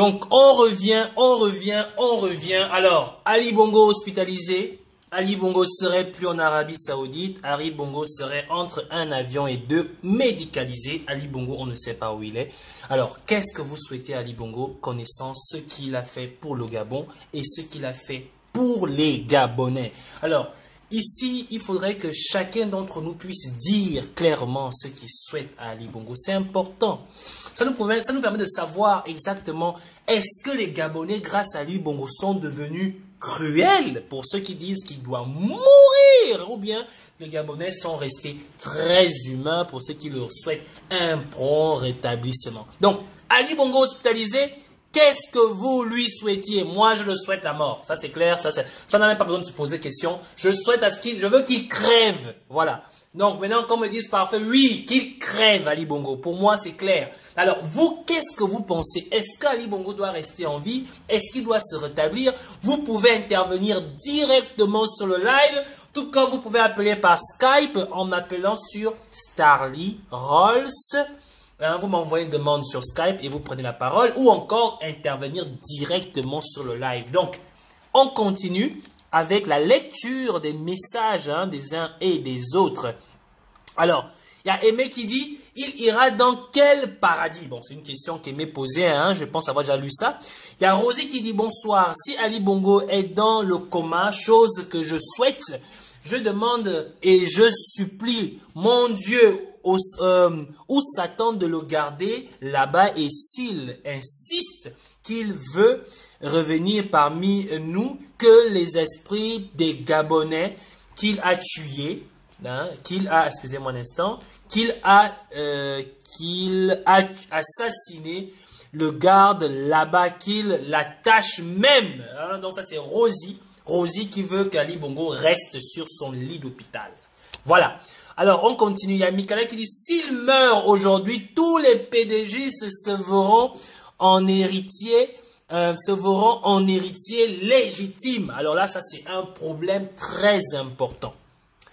Donc, on revient. Alors, Ali Bongo hospitalisé. Ali Bongo serait plus en Arabie Saoudite. Ali Bongo serait entre un avion et deux, médicalisé. Ali Bongo, on ne sait pas où il est. Alors, qu'est-ce que vous souhaitez à Ali Bongo, connaissant ce qu'il a fait pour le Gabon et ce qu'il a fait pour les Gabonais? Alors, ici, il faudrait que chacun d'entre nous puisse dire clairement ce qu'il souhaite à Ali Bongo. C'est important. Ça nous permet de savoir exactement est-ce que les Gabonais, grâce à Ali Bongo, sont devenus cruels pour ceux qui disent qu'il doit mourir, ou bien les Gabonais sont restés très humains pour ceux qui leur souhaitent un prompt rétablissement. Donc, Ali Bongo hospitalisé, qu'est-ce que vous lui souhaitiez? Moi, je le souhaite la mort. Ça, c'est clair. Ça n'a même pas besoin de se poser question. Je veux qu'il crève. Voilà. Donc, maintenant, qu'on me dise parfait, oui, qu'il crève, Ali Bongo. Pour moi, c'est clair. Alors, vous, qu'est-ce que vous pensez? Est-ce qu'Ali Bongo doit rester en vie? Est-ce qu'il doit se rétablir? Vous pouvez intervenir directement sur le live, tout comme vous pouvez appeler par Skype en m'appelant sur Starly Rolls. Vous m'envoyez une demande sur Skype et vous prenez la parole, ou encore intervenir directement sur le live. Donc, on continue avec la lecture des messages des uns et des autres. Alors, il y a Aimé qui dit, il ira dans quel paradis? Bon, c'est une question qu'Aimé posait, je pense avoir déjà lu ça. Il y a Rosie qui dit, bonsoir, si Ali Bongo est dans le coma, chose que je souhaite, je demande et je supplie mon Dieu où Satan de le garder là-bas, et s'il insiste qu'il veut revenir parmi nous, que les esprits des Gabonais qu'il a tués, excusez-moi un instant, qu'il a assassiné, le garde là-bas, qu'il l'attache même. Donc ça c'est Rosie. Rosie qui veut qu'Ali Bongo reste sur son lit d'hôpital. Voilà. Alors, on continue. Il y a Mikala qui dit, s'il meurt aujourd'hui, tous les PDG se verront en héritier, légitime. Alors là, ça c'est un problème très important.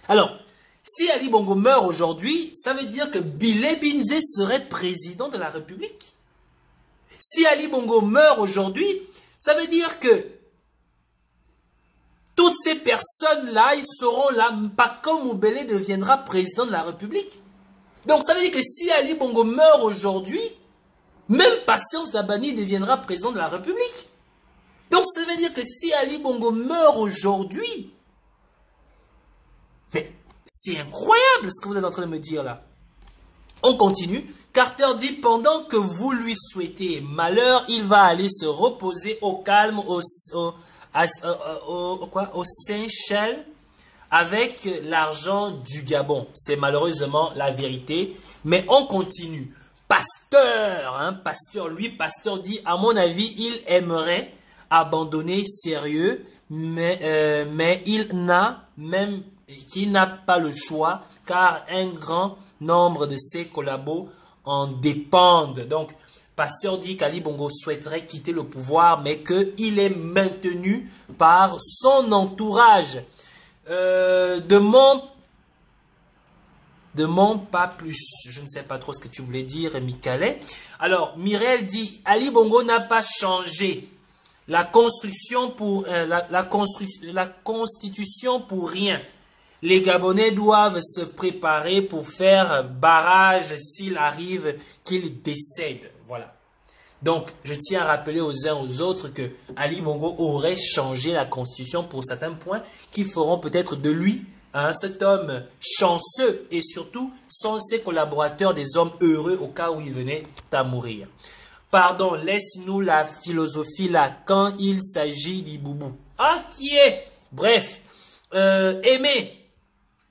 Alors, si Ali Bongo meurt aujourd'hui, ça veut dire que Bilé Binzé serait président de la République. Si Ali Bongo meurt aujourd'hui, ça veut dire que toutes ces personnes-là, ils seront là. Paco Moubélé deviendra président de la République. Donc, ça veut dire que si Ali Bongo meurt aujourd'hui, même Patience Dabani deviendra président de la République. Donc, ça veut dire que si Ali Bongo meurt aujourd'hui, mais c'est incroyable ce que vous êtes en train de me dire là. On continue. Carter dit, pendant que vous lui souhaitez malheur, il va aller se reposer au calme, au Seychelles avec l'argent du Gabon. C'est malheureusement la vérité. Mais on continue. Pasteur dit, à mon avis, il aimerait abandonner sérieux, mais qu'il n'a pas le choix, car un grand nombre de ses collabos en dépendent. Donc, Pasteur dit qu'Ali Bongo souhaiterait quitter le pouvoir, mais qu'il est maintenu par son entourage. Demande pas plus. Je ne sais pas trop ce que tu voulais dire, Mikalet. Alors, Mireille dit, Ali Bongo n'a pas changé la constitution pour rien. Les Gabonais doivent se préparer pour faire barrage s'il arrive qu'il décède. Voilà. Donc, je tiens à rappeler aux uns aux autres que Ali Bongo aurait changé la constitution pour certains points qui feront peut-être de lui cet homme chanceux, et surtout ses collaborateurs des hommes heureux au cas où il venait à mourir. Pardon, laisse-nous la philosophie là quand il s'agit d'Iboubou. Ah, qui est? Bref, aimer,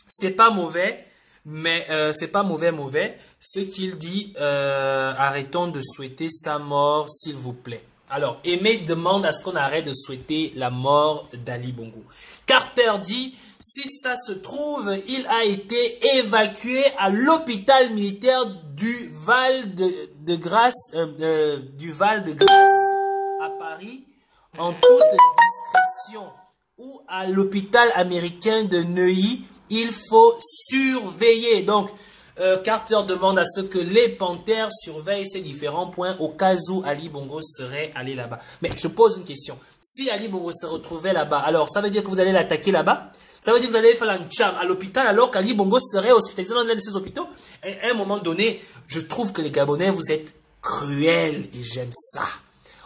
c'est pas mauvais. Mais c'est pas mauvais. Ce qu'il dit, arrêtons de souhaiter sa mort, s'il vous plaît. Alors, Aimé demande à ce qu'on arrête de souhaiter la mort d'Ali Bongo. Carter dit, si ça se trouve, il a été évacué à l'hôpital militaire du Val de Grâce à Paris, en toute discrétion, ou à l'hôpital américain de Neuilly. Il faut surveiller. Donc, Carter demande à ce que les Panthères surveillent ces différents points au cas où Ali Bongo serait allé là-bas. Mais je pose une question. Si Ali Bongo se retrouvait là-bas, alors ça veut dire que vous allez l'attaquer là-bas? Ça veut dire que vous allez faire l'enchar à l'hôpital alors qu'Ali Bongo serait hospitalisé dans l'un de ces hôpitaux? Et à un moment donné, je trouve que les Gabonais, vous êtes cruels et j'aime ça.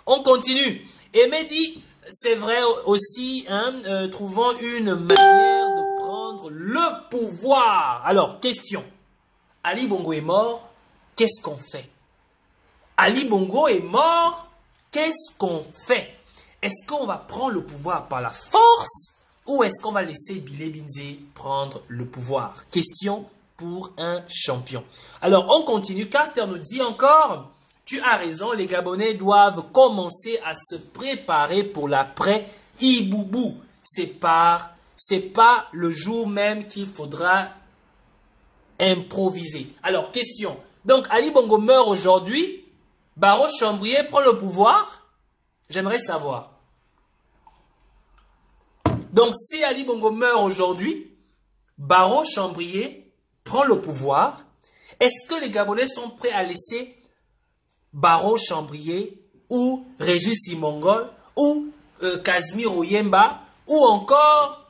On continue. Et Mehdi, c'est vrai aussi, hein, trouvant une manière de prendre le pouvoir. Alors, question. Ali Bongo est mort, qu'est-ce qu'on fait? Ali Bongo est mort, qu'est-ce qu'on fait? Est-ce qu'on va prendre le pouvoir par la force ou est-ce qu'on va laisser Bilé Binzé prendre le pouvoir? Question pour un champion. Alors, on continue. Carter nous dit encore, tu as raison, les Gabonais doivent commencer à se préparer pour l'après Iboubou. C'est pas le jour même qu'il faudra improviser. Alors, question. Donc, Ali Bongo meurt aujourd'hui. Barreau Chambrier prend le pouvoir. J'aimerais savoir. Donc, si Ali Bongo meurt aujourd'hui, Barreau Chambrier prend le pouvoir. Est-ce que les Gabonais sont prêts à laisser Barreau Chambrier ou Régis Simongol ou Casimir Oyemba ou encore,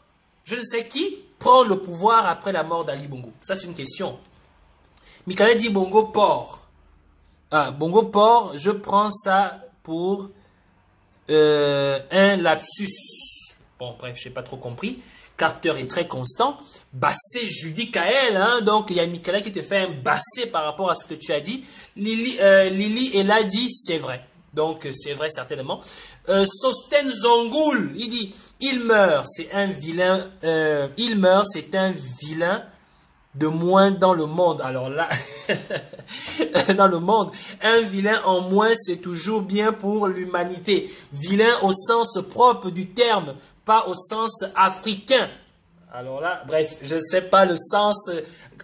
je ne sais qui, prendre le pouvoir après la mort d'Ali Bongo? Ça, c'est une question. Michael dit Bongo Port. Ah, Bongo Port, je prends ça pour un lapsus. Bon, bref, je n'ai pas trop compris. Carter est très constant. Bassé Judy Kael, hein, donc il y a Michael qui te fait un bassé par rapport à ce que tu as dit. Lily elle a dit c'est vrai. Donc c'est vrai certainement. Sosten Zongoul, il dit il meurt, c'est un vilain. Il meurt, c'est un vilain de moins dans le monde. Alors là, dans le monde, un vilain en moins, c'est toujours bien pour l'humanité. Vilain au sens propre du terme, pas au sens africain. Alors là, bref, je ne sais pas le sens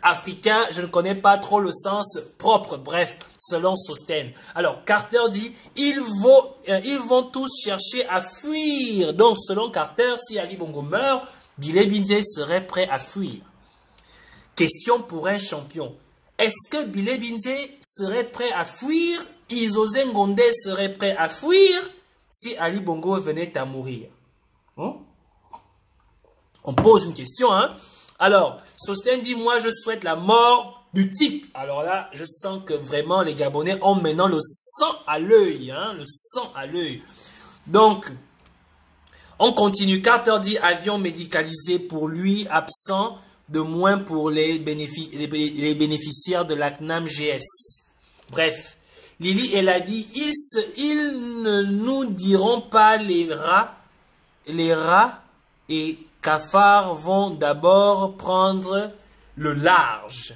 africain, je ne connais pas trop le sens propre, bref, selon Sosten. Alors, Carter dit, ils vont tous chercher à fuir. Donc, selon Carter, si Ali Bongo meurt, Bilé Binzé serait prêt à fuir. Question pour un champion. Est-ce que Bilé Binzé serait prêt à fuir? Isozé Ngondé serait prêt à fuir si Ali Bongo venait à mourir? On pose une question, hein. Alors, Sosten dit, moi, je souhaite la mort du type. Alors là, je sens que vraiment, les Gabonais ont maintenant le sang à l'œil, hein, le sang à l'œil. Donc, on continue. Carter dit, avion médicalisé pour lui, absent, de moins pour les bénéficiaires de la CNAM GS. Bref, Lily, elle a dit, ils ne nous diront pas les rats et cafards vont d'abord prendre le large.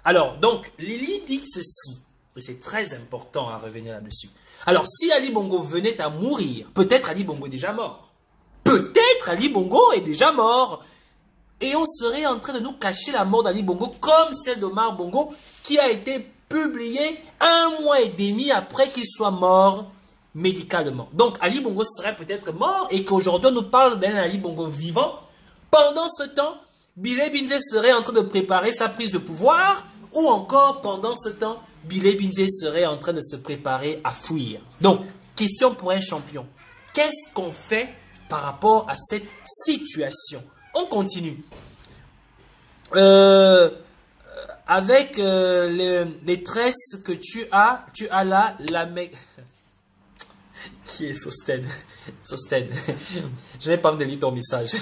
Alors, donc, Lily dit ceci. C'est très important à revenir là-dessus. Alors, si Ali Bongo venait à mourir, peut-être Ali Bongo est déjà mort. Peut-être Ali Bongo est déjà mort. Et on serait en train de nous cacher la mort d'Ali Bongo comme celle d'Omar Bongo qui a été publiée 1 mois et demi après qu'il soit mort médicalement. Donc, Ali Bongo serait peut-être mort et qu'aujourd'hui, on nous parle d'un Ali Bongo vivant. Pendant ce temps, Bilé Binzé serait en train de préparer sa prise de pouvoir ou encore, pendant ce temps, Bilé Binzé serait en train de se préparer à fuir. Donc, question pour un champion. Qu'est-ce qu'on fait par rapport à cette situation? On continue. Avec les tresses que tu as là, la mec... Qui est Sosten? Sosten. Je n'ai pas envie de lire ton message.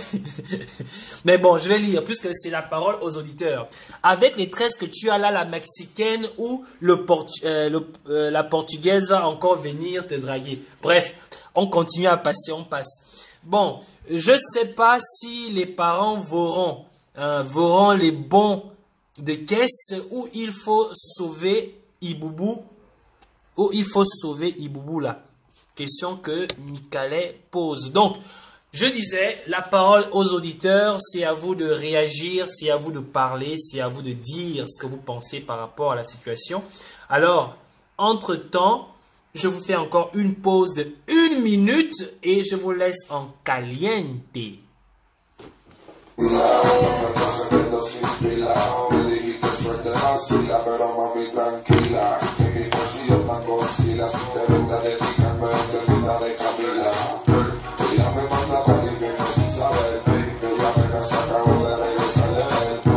Mais bon, je vais lire, puisque c'est la parole aux auditeurs. Avec les tresses que tu as là, la mexicaine ou la portugaise va encore venir te draguer. Bref, on continue à passer, on passe. Bon, je ne sais pas si les parents vauront les bons de caisse ou il faut sauver Iboubou. Ou il faut sauver Iboubou là. Question que Michael pose. Donc, je disais, la parole aux auditeurs, c'est à vous de réagir, c'est à vous de parler, c'est à vous de dire ce que vous pensez par rapport à la situation. Alors, entre-temps, je vous fais encore une pause de 1 minute et je vous laisse en caliente. vacila, pero mami tranquila, que mi bolsillo tan oscila, si te vete de ti, que me enterrita de Camila. Ella me manda para el infierno sin saber, que ella apenas acabó de regresar de esto.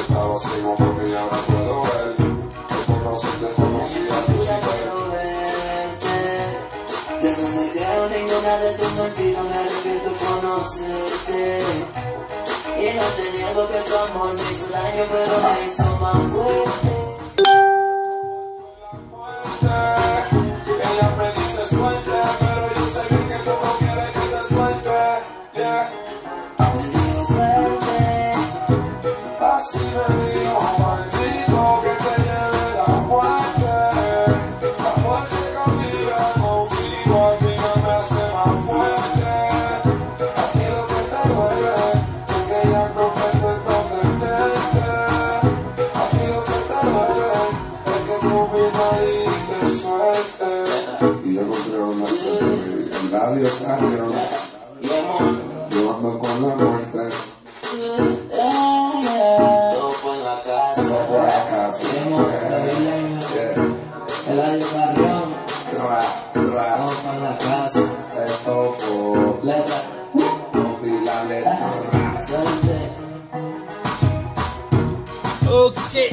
Estaba ciego porque ya no puedo ver, que conocerte conocía a Lucifer. Yo no me creo ninguna de tus mentiras, me arrepiento conocerte. Y no te niego que tu amor me hizo daño, pero me hizo más fuerte. Ella me dice suerte, pero yo sé bien que tú no quieres que te suelte. Yeah. Me dio suerte. Así me dijo, maldito, que te lleve la muerte. La muerte camina conmigo, a mí no me hace más fuerte. Aquí lo que te duele es que ya no pretendo tenerte. Aquí lo que te duele es que tú misma diste suerte. Y yo encontré una suerte en Radio Carrión, llevando con la muerte. Todo fue en la casa. Por acaso, El año Carrión. Ra, Todo fue en la casa. esto por Letra. la letra. Suerte. Ok.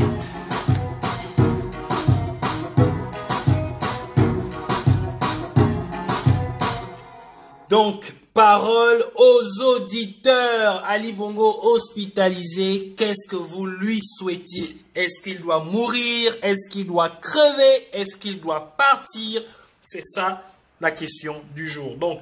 Donc, parole aux auditeurs. Ali Bongo hospitalisé, qu'est-ce que vous lui souhaitiez? Est-ce qu'il doit mourir? Est-ce qu'il doit crever? Est-ce qu'il doit partir? C'est ça la question du jour. Donc,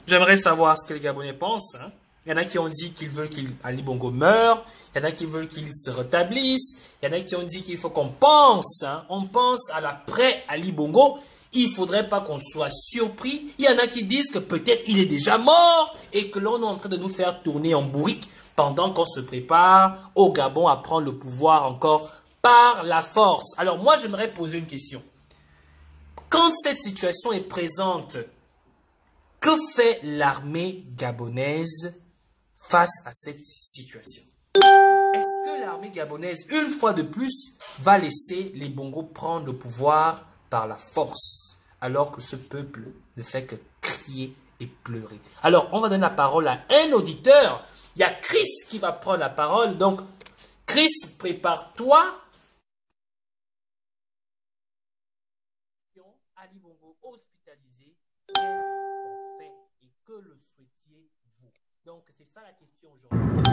j'aimerais savoir ce que les Gabonais pensent. Hein. Il y en a qui ont dit qu'ils veulent qu'Ali Bongo meure. Il y en a qui veulent qu'il se rétablisse. Il y en a qui ont dit qu'il faut qu'on pense. Hein. On pense à l'après Ali Bongo. Il ne faudrait pas qu'on soit surpris. Il y en a qui disent que peut-être il est déjà mort et que l'on est en train de nous faire tourner en bourrique pendant qu'on se prépare au Gabon à prendre le pouvoir encore par la force. Alors moi, j'aimerais poser une question. Quand cette situation est présente, que fait l'armée gabonaise face à cette situation? Est-ce que l'armée gabonaise, une fois de plus, va laisser les Bongos prendre le pouvoir par la force, alors que ce peuple ne fait que crier et pleurer? Alors, on va donner la parole à un auditeur. Il y a Chris qui va prendre la parole. Donc, Chris, prépare-toi. Ali Bongo hospitalisé, qu'est-ce qu'on fait et que le souhaitiez-vous? Donc, c'est ça la question aujourd'hui. Je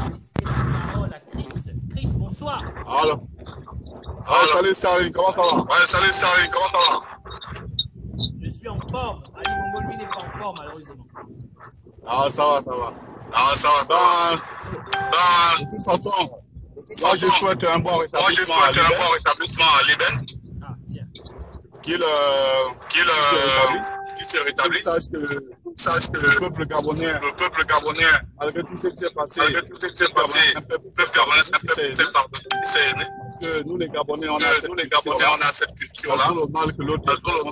vais laisser la parole à Chris. Chris, bonsoir. Alors. Ouais, salut Starling, comment ça va? Ouais, salut Starling, comment ça va? Je suis en forme. Ali Bongo, lui, n'est pas en forme, malheureusement. Ah, ça va, ça va. Ah, ça va, ça va. De toute façon, moi, je souhaite un bon rétablissement à Liben. Ah, tiens. Qui se rétablisse. Sache que le peuple gabonais, malgré tout ce qui s'est passé, un peuple gabonais s'est aimé. Parce que nous, les Gabonais, on a cette culture-là. Tout le mal que l'autre on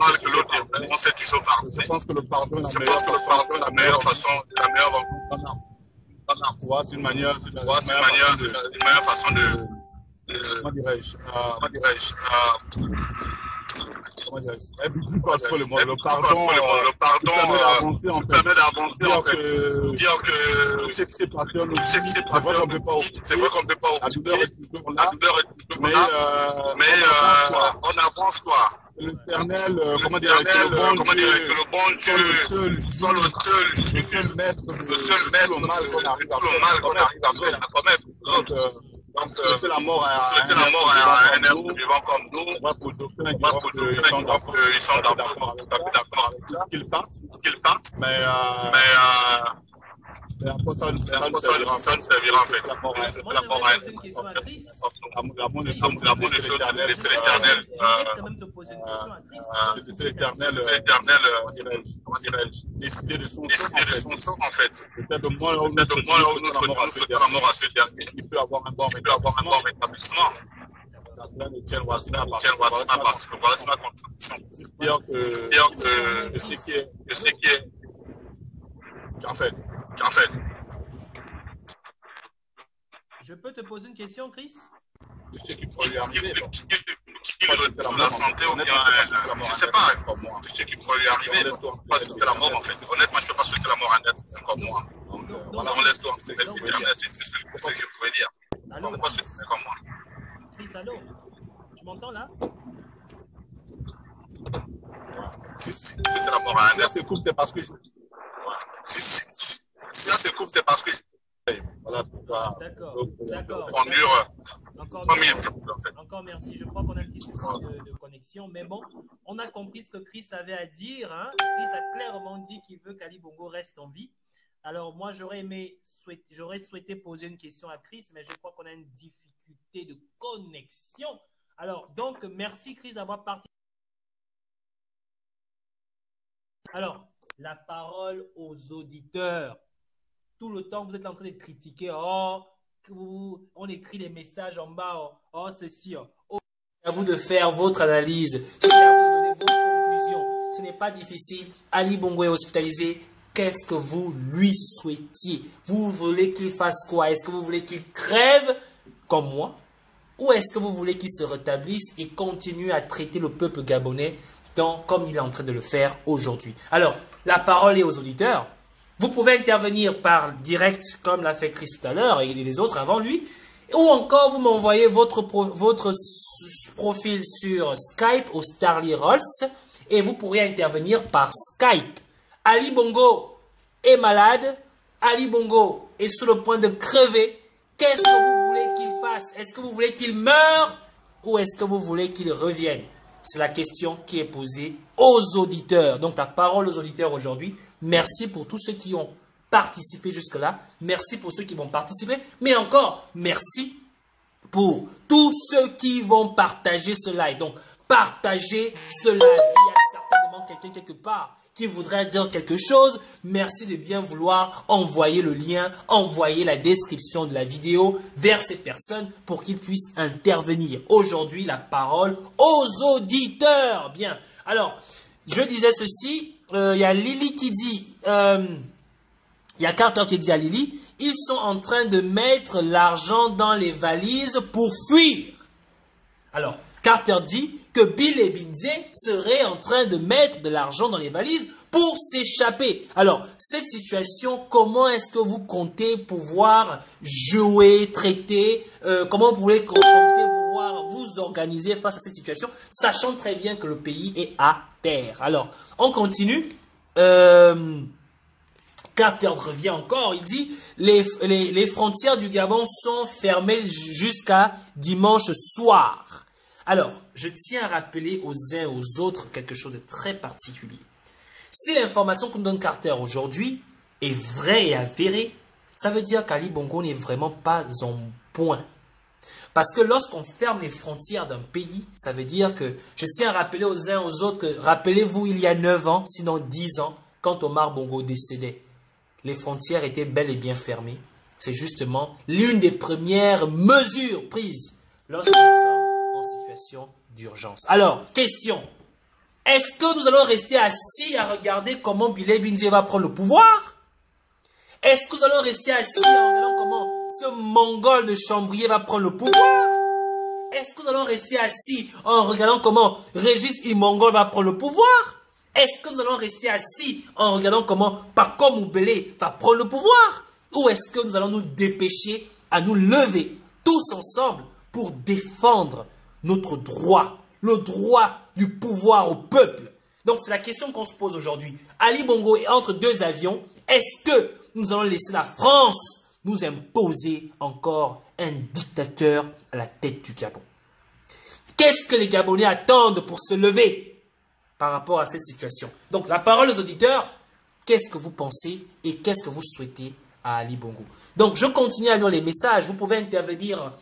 s'est toujours pardonné. Je pense que le pardon est la meilleure façon, tu vois, c'est une manière façon de comment dirais-je, le pardon permet d'avancer, dire que tout ce qui s'est passé, c'est vrai qu'on ne peut pas, la douleur est toujours là, mais on avance quoi. L'éternel, comment dire, que le bon Dieu soit le seul maître de tout le mal qu'on arrive à commettre. Donc, souhaiter la mort à un être vivant comme nous. Pour le docteur, ils sont d'accord avec tout ce qu'ils partent. Mais après ça, ça ne servira en fait. Moi, j'aimerais poser une question à Chris. L'amour des choses, c'est l'éternel. J'aimerais quand même te poser une question à Chris. C'est l'éternel, comment dirais-je, décider de son sort en fait. Peut-être moi, nous souhaitons la mort à ce dernier. Il peut avoir un bon rétablissement. Voilà ma contribution. Dire que ce qui est en fait. Je peux te poser une question, Chris? Ce qui pourrait lui arriver. Qui la santé ou bien, je sais pas, comme moi, ce qui pourrait lui arriver, pas souhaiter la mort en fait. Honnêtement, je ne peux pas souhaiter la mort à un être comme moi. Voilà, on laisse toi, c'est l'éternel, c'est ce que je pouvais dire. On ne peut pas souhaiter comme moi. Chris, allô? Tu m'entends là? Si c'est la mort à un être, c'est cool, c'est parce que si ça se coupe, c'est parce que voilà pourquoi. D'accord, d'accord. Encore merci. Je crois qu'on a un petit souci de connexion, mais bon, on a compris ce que Chris avait à dire. Hein. Chris a clairement dit qu'il veut qu'Ali Bongo reste en vie. Alors moi, j'aurais souhaité poser une question à Chris, mais je crois qu'on a une difficulté de connexion. Alors, donc, merci Chris d'avoir participé. Alors, la parole aux auditeurs. Tout le temps, vous êtes en train de critiquer. Oh, on écrit des messages en bas. Oh, ceci. Oh. À vous de faire votre analyse. C'est à vous de donner vos conclusions. Ce n'est pas difficile. Ali Bongo est hospitalisé. Qu'est-ce que vous lui souhaitiez? Vous voulez qu'il fasse quoi? Est-ce que vous voulez qu'il crève comme moi? Ou est-ce que vous voulez qu'il se rétablisse et continue à traiter le peuple gabonais comme il est en train de le faire aujourd'hui? Alors, la parole est aux auditeurs. Vous pouvez intervenir par direct, comme l'a fait Chris tout à l'heure et les autres avant lui. Ou encore, vous m'envoyez votre profil sur Skype au Starly Rolls et vous pourrez intervenir par Skype. Ali Bongo est malade. Ali Bongo est sur le point de crever. Qu'est-ce que vous voulez qu'il fasse? Est-ce que vous voulez qu'il meure ou est-ce que vous voulez qu'il revienne? C'est la question qui est posée aux auditeurs. Donc, la parole aux auditeurs aujourd'hui. Merci pour tous ceux qui ont participé jusque-là. Merci pour ceux qui vont participer. Mais encore, merci pour tous ceux qui vont partager ce live. Donc, partagez ce live. Il y a certainement quelqu'un quelque part qui voudrait dire quelque chose. Merci de bien vouloir envoyer le lien, envoyer la description de la vidéo vers ces personnes pour qu'ils puissent intervenir. Aujourd'hui, la parole aux auditeurs. Bien. Alors, je disais ceci. Il y a Lily qui dit, il y a Carter qui dit à Lily, ils sont en train de mettre l'argent dans les valises pour fuir. Alors, Carter dit que Bill et Binze seraient en train de mettre de l'argent dans les valises pour s'échapper. Alors, cette situation, comment est-ce que vous comptez pouvoir jouer, traiter, comment vous pouvez compter pouvoir vous organiser face à cette situation, sachant très bien que le pays est à terre. Alors, on continue. Carter revient encore. Il dit les frontières du Gabon sont fermées jusqu'à dimanche soir. Alors, je tiens à rappeler aux uns et aux autres quelque chose de très particulier. Si l'information que nous donne Carter aujourd'hui est vraie et avérée, ça veut dire qu'Ali Bongo n'est vraiment pas en point. Parce que lorsqu'on ferme les frontières d'un pays, ça veut dire que, je tiens à rappeler aux uns et aux autres que, rappelez-vous, il y a 9 ans, sinon 10 ans, quand Omar Bongo décédait, les frontières étaient bel et bien fermées. C'est justement l'une des premières mesures prises lorsque nous sommes en situation d'urgence. Alors, question. Est-ce que nous allons rester assis à regarder comment Bill Binze va prendre le pouvoir? Est-ce que nous allons rester assis en regardant comment ce mongol de Chambrier va prendre le pouvoir? Est-ce que nous allons rester assis en regardant comment Régis Imongol va prendre le pouvoir? Est-ce que nous allons rester assis en regardant comment Paco Moubele va prendre le pouvoir? Ou est-ce que nous allons nous dépêcher à nous lever tous ensemble pour défendre notre droit, le droit du pouvoir au peuple? Donc c'est la question qu'on se pose aujourd'hui. Ali Bongo est entre deux avions. Est-ce que nous allons laisser la France nous imposer encore un dictateur à la tête du Gabon? Qu'est-ce que les Gabonais attendent pour se lever par rapport à cette situation? Donc la parole aux auditeurs, qu'est-ce que vous pensez et qu'est-ce que vous souhaitez à Ali Bongo? Donc je continue à lire les messages. Vous pouvez intervenir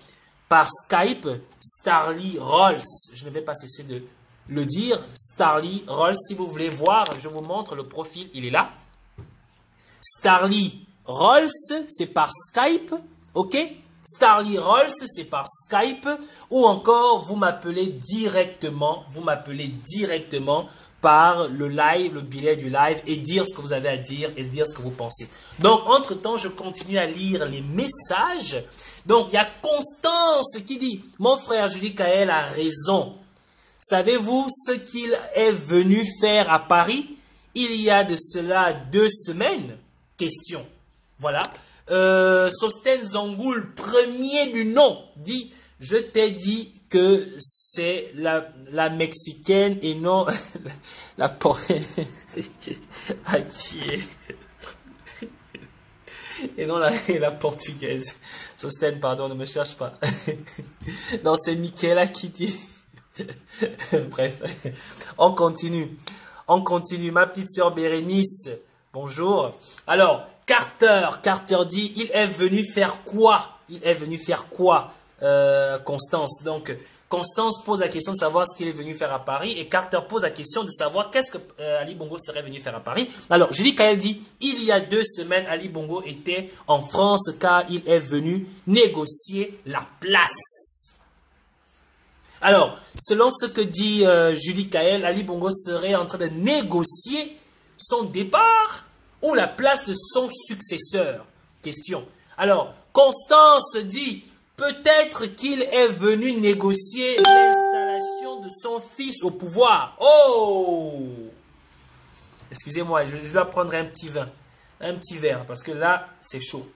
par Skype, Starly Rolls. Je ne vais pas cesser de le dire. Starly Rolls, si vous voulez voir, je vous montre le profil, il est là. Starly Rolls, c'est par Skype, ok? Starly Rolls, c'est par Skype, ou encore vous m'appelez directement par le live, le billet du live et dire ce que vous avez à dire et dire ce que vous pensez. Donc, entre-temps, je continue à lire les messages. Donc, il y a Constance qui dit « Mon frère Julie Kael a raison. Savez-vous ce qu'il est venu faire à Paris il y a de cela 2 semaines ?» Question. Voilà. Sosten Zangoul, premier du nom, dit « Je t'ai dit que c'est la Mexicaine et non la et non la Portugaise. » Sosten, pardon, ne me cherche pas. Non, c'est Michaela qui dit. Bref, on continue. On continue. Ma petite sœur Bérénice, bonjour. Alors, Carter dit, il est venu faire quoi? Il est venu faire quoi, Constance? Donc, Constance pose la question de savoir ce qu'il est venu faire à Paris et Carter pose la question de savoir qu'est-ce que Ali Bongo serait venu faire à Paris. Alors, Julie Kael dit, il y a 2 semaines, Ali Bongo était en France car il est venu négocier la place. Alors, selon ce que dit Julie Kael, Ali Bongo serait en train de négocier son départ ou la place de son successeur. Question. Alors, Constance dit, peut-être qu'il est venu négocier l'installation de son fils au pouvoir. Oh! Excusez-moi, je dois prendre un petit vin, un petit verre, parce que là, c'est chaud.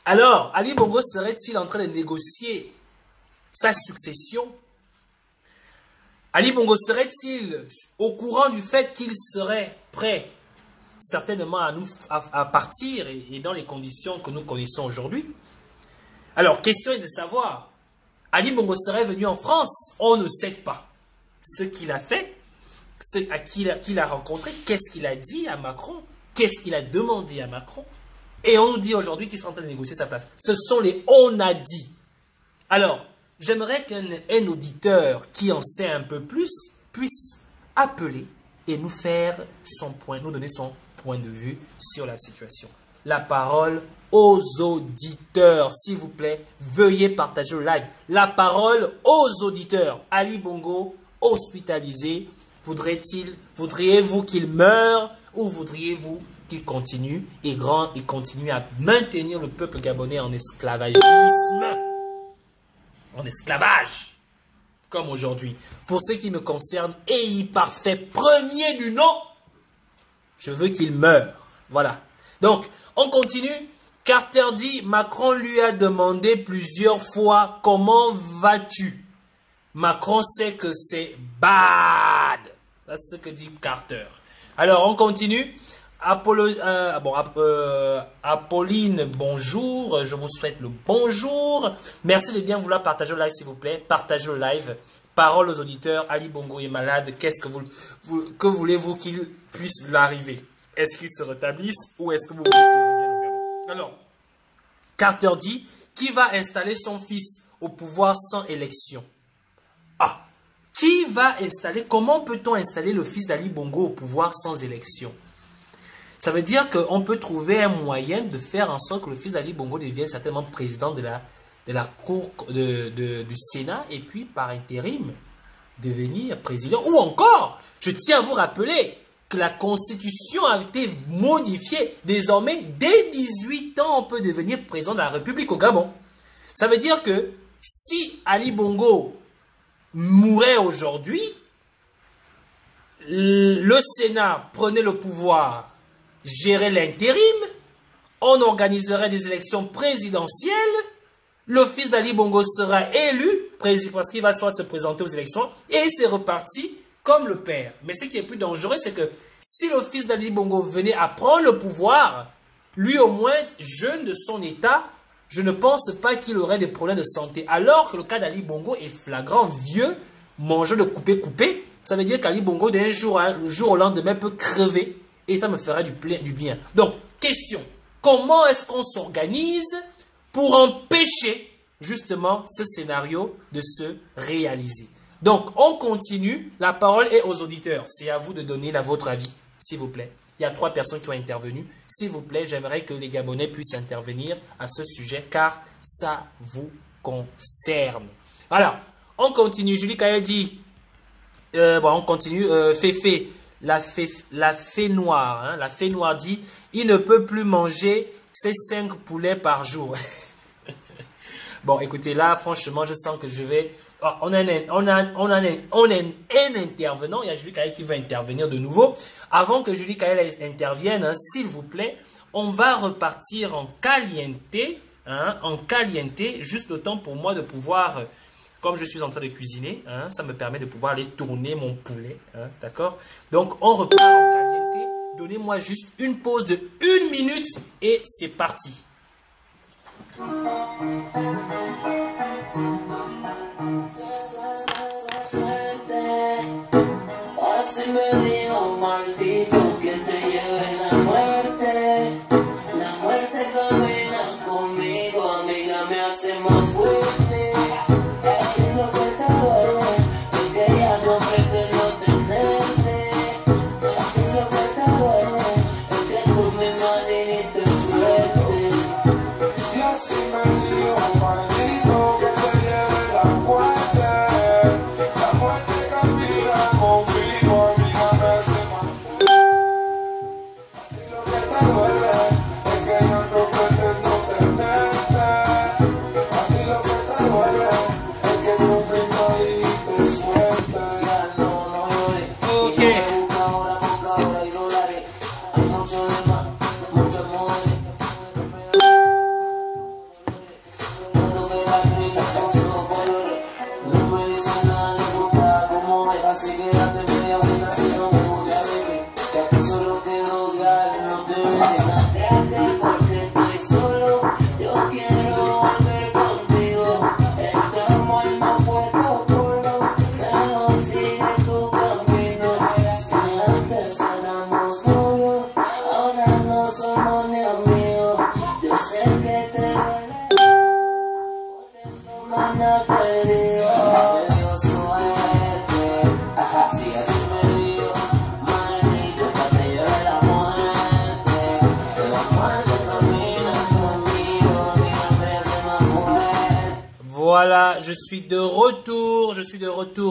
Alors, Ali Bongo serait-il en train de négocier sa succession? Ali Bongo serait-il au courant du fait qu'il serait prêt certainement à partir et dans les conditions que nous connaissons aujourd'hui? Alors, question est de savoir, Ali Bongo serait venu en France? On ne sait pas ce qu'il a fait, à qui il a rencontré, qu'est-ce qu'il a dit à Macron, qu'est-ce qu'il a demandé à Macron, et on nous dit aujourd'hui qu'il est en train de négocier sa place. Ce sont les on a dit. Alors, j'aimerais qu'un auditeur qui en sait un peu plus puisse appeler et nous faire nous donner son point de vue sur la situation. La parole aux auditeurs, s'il vous plaît, veuillez partager le live. La parole aux auditeurs. Ali Bongo, hospitalisé, voudriez-vous qu'il meure ou voudriez-vous qu'il continue et continue à maintenir le peuple gabonais en esclavagisme? En esclavage, comme aujourd'hui. Pour ce qui me concerne, Ei Parfait, premier du nom, je veux qu'il meure. Voilà. Donc, on continue. Carter dit, Macron lui a demandé plusieurs fois, comment vas-tu? Macron sait que c'est bad. C'est ce que dit Carter. Alors, on continue. Apolline, bonjour. Je vous souhaite le bonjour. Merci de bien vouloir partager le live, s'il vous plaît. Partagez le live. Parole aux auditeurs. Ali Bongo est malade. Qu'est-ce que que voulez-vous qu'il puisse l'arriver? Est-ce qu'il se rétablisse ou est-ce que vous voulez qu'il revienne au Gabon? Alors, Carter dit, qui va installer son fils au pouvoir sans élection? Ah, qui va installer, comment peut-on installer le fils d'Ali Bongo au pouvoir sans élection? Ça veut dire qu'on peut trouver un moyen de faire en sorte que le fils d'Ali Bongo devienne certainement président de la cour du Sénat et puis par intérim devenir président. Ou encore, je tiens à vous rappeler que la Constitution a été modifiée. Désormais, dès 18 ans, on peut devenir président de la République au Gabon. Ça veut dire que si Ali Bongo mourait aujourd'hui, le Sénat prenait le pouvoir, gérer l'intérim, on organiserait des élections présidentielles, le fils d'Ali Bongo sera élu, parce qu'il va soit se présenter aux élections, et c'est reparti comme le père. Mais ce qui est plus dangereux, c'est que si le fils d'Ali Bongo venait à prendre le pouvoir, lui au moins, jeune de son état, je ne pense pas qu'il aurait des problèmes de santé. Alors que le cas d'Ali Bongo est flagrant, vieux, mangeur de coupé, ça veut dire qu'Ali Bongo, d'un jour au lendemain, peut crever. Et ça me ferait du bien. Donc, question. Comment est-ce qu'on s'organise pour empêcher justement ce scénario de se réaliser? Donc, on continue. La parole est aux auditeurs. C'est à vous de donner votre avis, s'il vous plaît. Il y a 3 personnes qui ont intervenu. S'il vous plaît, j'aimerais que les Gabonais puissent intervenir à ce sujet car ça vous concerne. Voilà. On continue. Julie Kael dit, Bon, on continue. Féfé, la fée noire. Hein, la fée noire dit, il ne peut plus manger ses 5 poulets par jour. Bon, écoutez, là, franchement, je sens que je vais... Oh, on a un intervenant. Il y a Julie Kael qui va intervenir de nouveau. Avant que Julie Kael intervienne, hein, s'il vous plaît, on va repartir en caliente. Hein, en caliente, juste le temps pour moi de pouvoir... Comme je suis en train de cuisiner, hein, ça me permet de pouvoir aller tourner mon poulet. Hein, d'accord? Donc, on repart en caliente. Donnez-moi juste une pause de 1 minute et c'est parti. Así me dijo maldito que te lleve la muerte. La muerte camina conmigo, amiga, me hace más fuerte. Es lo que te duele, porque ya no pretendo tenerte. Es lo que te duele, es que tú misma dijiste suerte. Y así me dijo maldito que te lleve la muerte. La muerte camina conmigo, amiga, me hace más fuerte. A ti lo que te duele es que yo no pretendo tenerte. A ti lo que te duele es que tú misma dijiste suerte. Ya no llores, Ok. y no me busca ahora porque ahora hay dólares. Hay mucho de más, mucho amor. Puedo ver la grita con sus colores. No me dice nada, le gusta como es. Así que date media vuelta si no me gusta, baby. Que aquí solo quedo ya, no te ves. Sácate porque estoy solo. Yo quiero volver contigo. Estamos en un puerto polo. Mejor sigue tu camino. Si antes éramos novios, ahora no somos ni amigos. Yo sé que te duele. Mana te digo, te dio suerte. Ajá, sí, así me digo. Maldito que te lleve la muerte. Que la muerte camina conmigo, amiga, me hace más fuerte. Voilà, je suis de retour.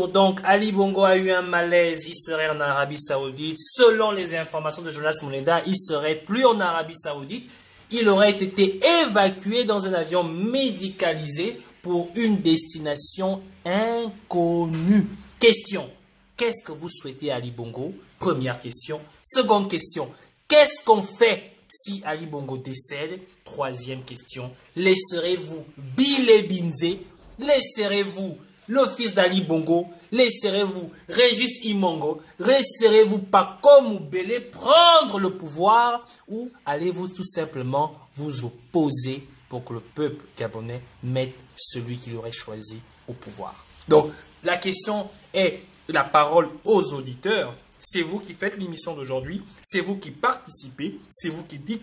Donc, Ali Bongo a eu un malaise. Il serait en Arabie Saoudite. Selon les informations de Jonas Moneda, il serait plus en Arabie Saoudite. Il aurait été évacué dans un avion médicalisé pour une destination inconnue. Question. Qu'est-ce que vous souhaitez à Ali Bongo? Première question. Seconde question. Qu'est-ce qu'on fait si Ali Bongo décède? Troisième question. Laisserez-vous Bile Binze? Laisserez-vous le fils d'Ali Bongo? Laisserez-vous Régis Imongo? Laisserez-vous Paco Moubele prendre le pouvoir? Ou allez-vous tout simplement vous opposer pour que le peuple gabonais mette celui qu'il aurait choisi au pouvoir? Donc, la question est la parole aux auditeurs. C'est vous qui faites l'émission d'aujourd'hui. C'est vous qui participez. C'est vous qui dites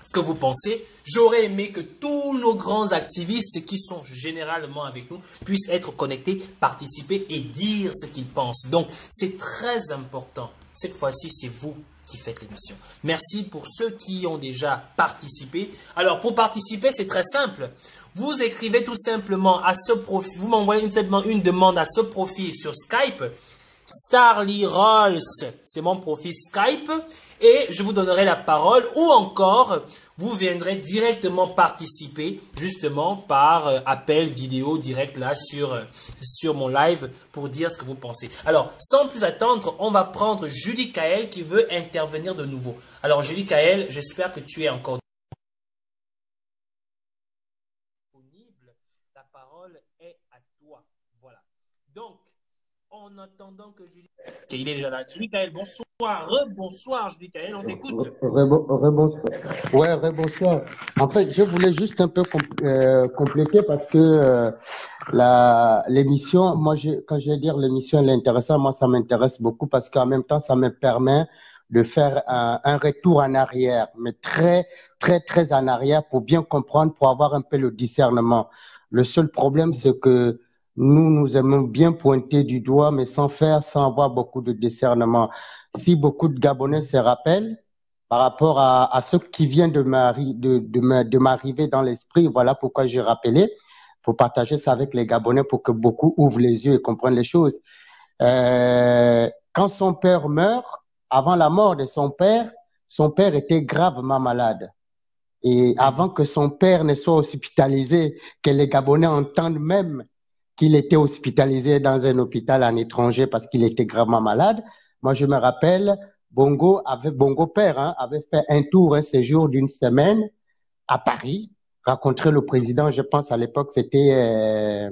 ce que vous pensez. J'aurais aimé que tous nos grands activistes qui sont généralement avec nous puissent être connectés, participer et dire ce qu'ils pensent. Donc, c'est très important. Cette fois-ci, c'est vous qui faites l'émission. Merci pour ceux qui ont déjà participé. Alors, pour participer, c'est très simple. Vous écrivez tout simplement à ce profil, vous m'envoyez simplement une demande à ce profil sur Skype. Starly Rolls, c'est mon profil Skype et je vous donnerai la parole ou encore vous viendrez directement participer justement par appel vidéo direct là sur mon live pour dire ce que vous pensez. Alors sans plus attendre, on va prendre Julie Kael qui veut intervenir de nouveau. Alors Julie Kael, j'espère que tu es encore disponible. La parole est à toi. Voilà. Donc en attendant que Julie... Ok, il est déjà là. Julie Kael, bonsoir. Rebonsoir, Julie Kael, on t'écoute. Rebonsoir. Ouais, rebonsoir. En fait, je voulais juste un peu compléter parce que l'émission, moi, quand je vais dire l'émission elle est intéressante, moi, ça m'intéresse beaucoup parce qu'en même temps, ça me permet de faire un retour en arrière, mais très, très, très en arrière pour bien comprendre, pour avoir un peu le discernement. Le seul problème, c'est que nous aimons bien pointer du doigt, mais sans avoir beaucoup de discernement. Si beaucoup de Gabonais se rappellent par rapport à ce qui vient de m'arriver dans l'esprit, voilà pourquoi j'ai rappelé, pour partager ça avec les Gabonais, pour que beaucoup ouvrent les yeux et comprennent les choses. Quand son père meurt, avant la mort de son père était gravement malade. Et avant que son père ne soit hospitalisé, que les Gabonais entendent même qu'il était hospitalisé dans un hôpital en étranger parce qu'il était gravement malade, moi je me rappelle, Bongo père, hein, avait fait un tour, un séjour d'une semaine à Paris, rencontrer le président, je pense à l'époque c'était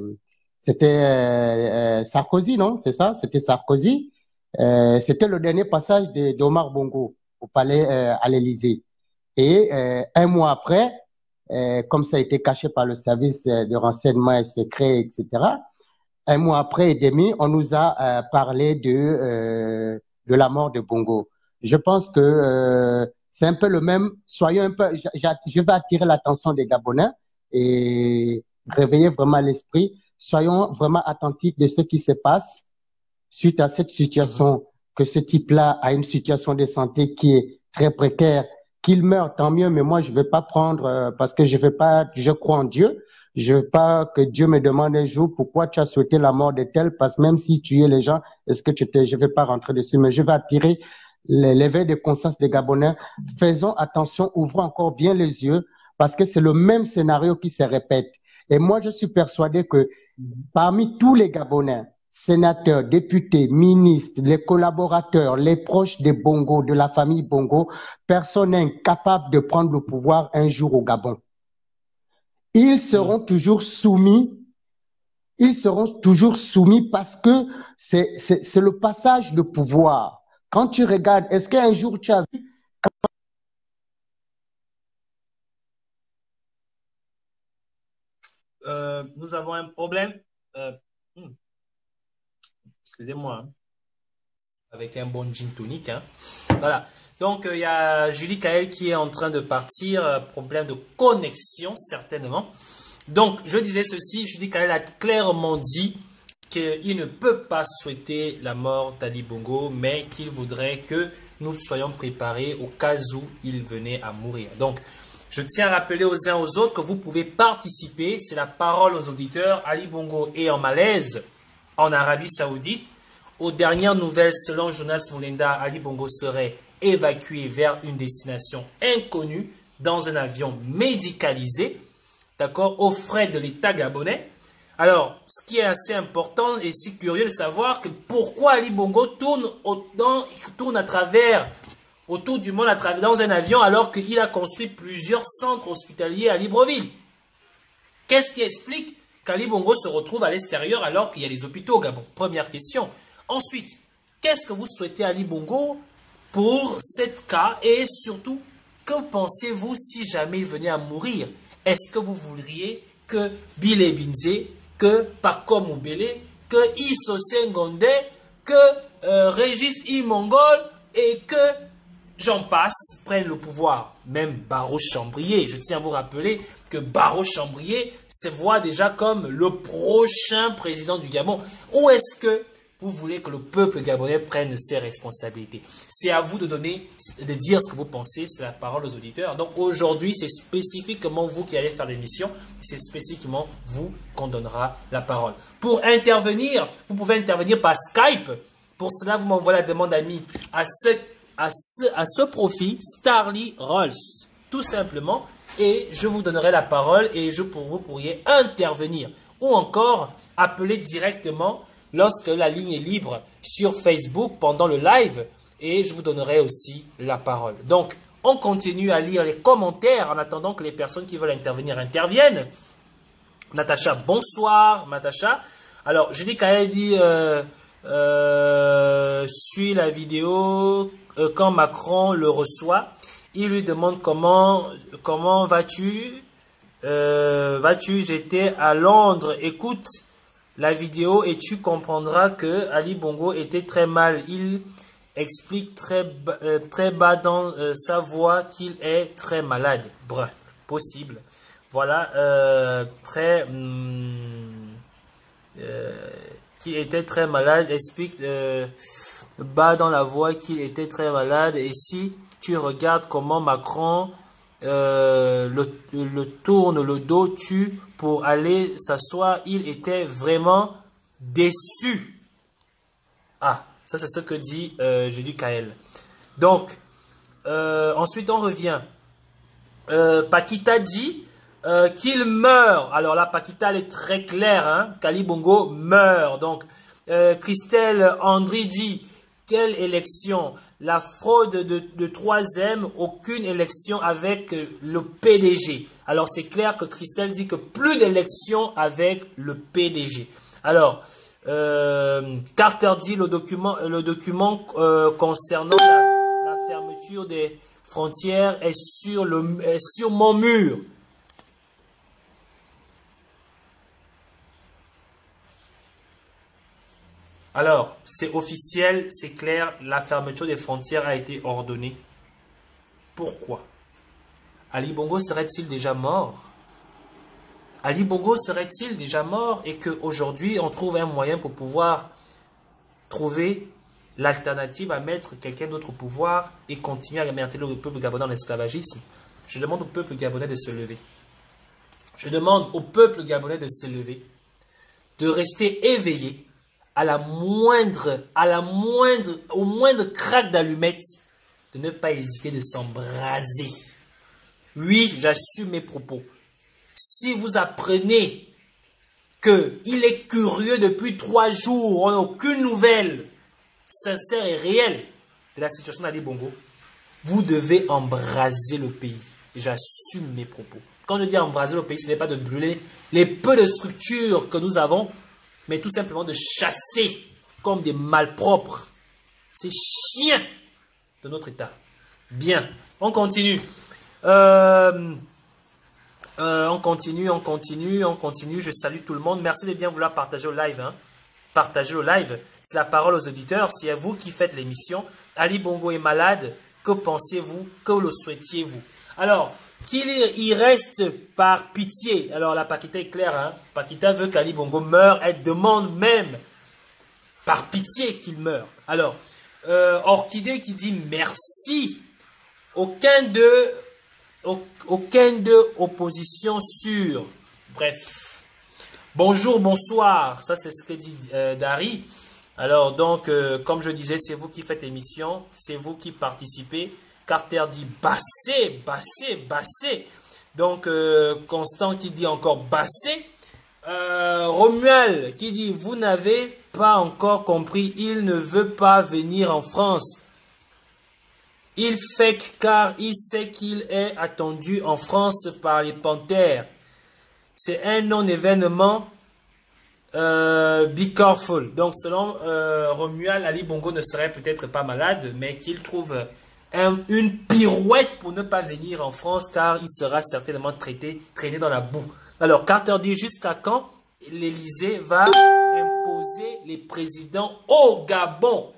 Sarkozy, non? C'est ça? C'était Sarkozy. C'était le dernier passage d'Omar Bongo au palais à l'Élysée. Et un mois après, comme ça a été caché par le service de renseignement et secret, etc., un mois après et demi, on nous a parlé de la mort de Bongo. Je pense que c'est un peu le même. Soyons un peu. Je vais attirer l'attention des Gabonais et réveiller vraiment l'esprit. Soyons vraiment attentifs de ce qui se passe suite à cette situation, que ce type-là a une situation de santé qui est très précaire. Qu'il meure, tant mieux, mais moi, je ne vais pas prendre, parce que je crois en Dieu. Je veux pas que Dieu me demande un jour pourquoi tu as souhaité la mort de tel, parce que même si tu es les gens, je vais pas rentrer dessus, mais je vais attirer l'éveil de conscience des Gabonais. Faisons attention, ouvrons encore bien les yeux, parce que c'est le même scénario qui se répète. Et moi, je suis persuadé que parmi tous les Gabonais, sénateurs, députés, ministres, les collaborateurs, les proches des Bongo, de la famille Bongo, personne n'est incapable de prendre le pouvoir un jour au Gabon. Ils seront toujours soumis. Ils seront toujours soumis parce que c'est le passage de pouvoir. Quand tu regardes, est-ce qu'un jour tu as vu nous avons un problème. Excusez-moi. Hein. Avec un bon gin tonic. Hein. Voilà. Donc, il y a Julie Kael qui est en train de partir. Problème de connexion, certainement. Donc, je disais ceci. Julie Kael a clairement dit qu'il ne peut pas souhaiter la mort d'Ali Bongo, mais qu'il voudrait que nous soyons préparés au cas où il venait à mourir. Donc, je tiens à rappeler aux uns aux autres que vous pouvez participer. C'est la parole aux auditeurs. Ali Bongo est en malaise en Arabie Saoudite. Aux dernières nouvelles, selon Jonas Moulenda, Ali Bongo serait évacué vers une destination inconnue dans un avion médicalisé, d'accord, aux frais de l'État gabonais. Alors, ce qui est assez important et c'est curieux de savoir que pourquoi Ali Bongo tourne à travers autour du monde dans un avion alors qu'il a construit plusieurs centres hospitaliers à Libreville. Qu'est-ce qui explique qu'Ali Bongo se retrouve à l'extérieur alors qu'il y a des hôpitaux au Gabon? Première question. Ensuite, qu'est-ce que vous souhaitez à Ali Bongo pour cette cas et surtout, que pensez-vous si jamais il venait à mourir? Est-ce que vous voudriez que Bile Binze, que Paco Moubele, que Isso Sengonde, que Régis I Mongol et que j'en passe prennent le pouvoir? Même Barreau Chambrier, je tiens à vous rappeler que Barreau Chambrier se voit déjà comme le prochain président du Gabon. Où est-ce que vous voulez que le peuple gabonais prenne ses responsabilités? C'est à vous de dire ce que vous pensez, c'est la parole aux auditeurs. Donc aujourd'hui, c'est spécifiquement vous qui allez faire l'émission, c'est spécifiquement vous qu'on donnera la parole. Pour intervenir, vous pouvez intervenir par Skype. Pour cela, vous m'envoyez la demande d'amis à ce profil, Starly Rolls, tout simplement, et je vous donnerai la parole et vous pourriez intervenir ou encore appeler directement lorsque la ligne est libre sur Facebook pendant le live et je vous donnerai aussi la parole. Donc, on continue à lire les commentaires en attendant que les personnes qui veulent intervenir interviennent. Natacha, bonsoir, Natacha. Alors, je dis qu'elle dit suit la vidéo quand Macron le reçoit. Il lui demande comment vas-tu j'étais à Londres. Écoute la vidéo et tu comprendras que Ali Bongo était très mal. Il explique très bas dans sa voix qu'il est très malade. Bref, possible. Voilà, qu'il était très malade. Explique bas dans la voix qu'il était très malade. Et si tu regardes comment Macron le tourne le dos pour aller s'asseoir, il était vraiment déçu. Ah, ça c'est ce que dit Jésus Kael. Donc, ensuite on revient. Paquita dit qu'il meurt. Alors là, Paquita elle est très claire. Hein? Kali Bongo meurt. Donc, Christelle Andry dit, quelle élection? La fraude de troisième, aucune élection avec le PDG. Alors, c'est clair que Christelle dit que plus d'élections avec le PDG. Alors, Carter dit le document concernant la fermeture des frontières est sur mon mur. Alors, c'est officiel, c'est clair, la fermeture des frontières a été ordonnée. Pourquoi? Ali Bongo serait-il déjà mort? Ali Bongo serait-il déjà mort et qu'aujourd'hui, on trouve un moyen pour pouvoir trouver l'alternative à mettre quelqu'un d'autre au pouvoir et continuer à maintenir le peuple gabonais en esclavagisme? Je demande au peuple gabonais de se lever. Je demande au peuple gabonais de se lever, de rester éveillé, au moindre craque d'allumette, de ne pas hésiter de s'embraser. Oui, j'assume mes propos. Si vous apprenez qu'il est curieux depuis 3 jours, on n'a aucune nouvelle sincère et réelle de la situation d'Ali Bongo, vous devez embraser le pays. J'assume mes propos. Quand je dis embraser le pays, ce n'est pas de brûler les peu de structures que nous avons, mais tout simplement de chasser comme des malpropres ces chiens de notre État. Bien, on continue. On continue. Je salue tout le monde. Merci de bien vouloir partager le live. Hein. Partagez le live. C'est la parole aux auditeurs. C'est à vous qui faites l'émission. Ali Bongo est malade. Que pensez-vous? Que le souhaitiez-vous? Alors, qu'il y reste par pitié. Alors la Paquita est claire. Hein? Paquita veut qu'Ali Bongo meure. Elle demande même par pitié qu'il meure. Alors, Orchidée qui dit merci. Aucun de opposition sûre. Bref. Bonjour, bonsoir. Ça c'est ce que dit Dari. Alors donc, comme je disais, c'est vous qui faites l'émission. C'est vous qui participez. Carter dit bassé. Donc, Constant qui dit encore bassé. Romuald qui dit vous n'avez pas encore compris. Il ne veut pas venir en France. Il fake car il sait qu'il est attendu en France par les Panthères. C'est un non-événement. Be careful. Donc, selon Romuald, Ali Bongo ne serait peut-être pas malade, mais qu'il trouve une pirouette pour ne pas venir en France car il sera certainement traîné dans la boue. Alors, Carter dit jusqu'à quand l'Élysée va imposer les présidents au Gabon?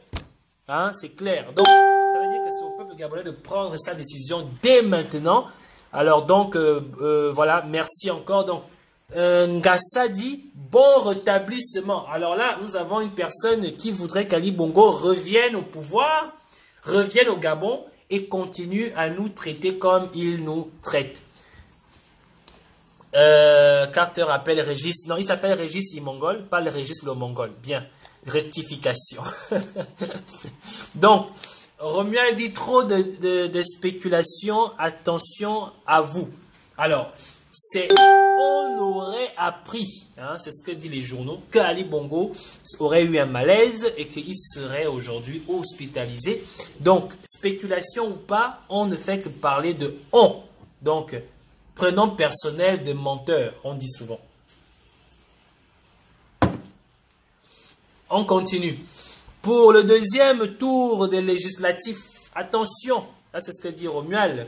Hein, c'est clair. Donc, ça veut dire que c'est au peuple gabonais de prendre sa décision dès maintenant. Alors, donc, voilà, merci encore. Donc, Ngassa dit bon rétablissement. Alors là, nous avons une personne qui voudrait qu'Ali Bongo revienne au pouvoir, revienne au Gabon et continue à nous traiter comme il nous traite. Carter appelle Régis. Non, il s'appelle Régis Imongol, pas le Régis le Mongol. Bien, rectification. Donc, Romuald dit trop de spéculation. Attention à vous. Alors, on aurait appris, hein, c'est ce que disent les journaux, qu'Ali Bongo aurait eu un malaise et qu'il serait aujourd'hui hospitalisé. Donc, spéculation ou pas, on ne fait que parler de on. Donc, prénom personnel de menteur, on dit souvent. On continue. Pour le deuxième tour des législatifs, attention, là c'est ce que dit Romuald,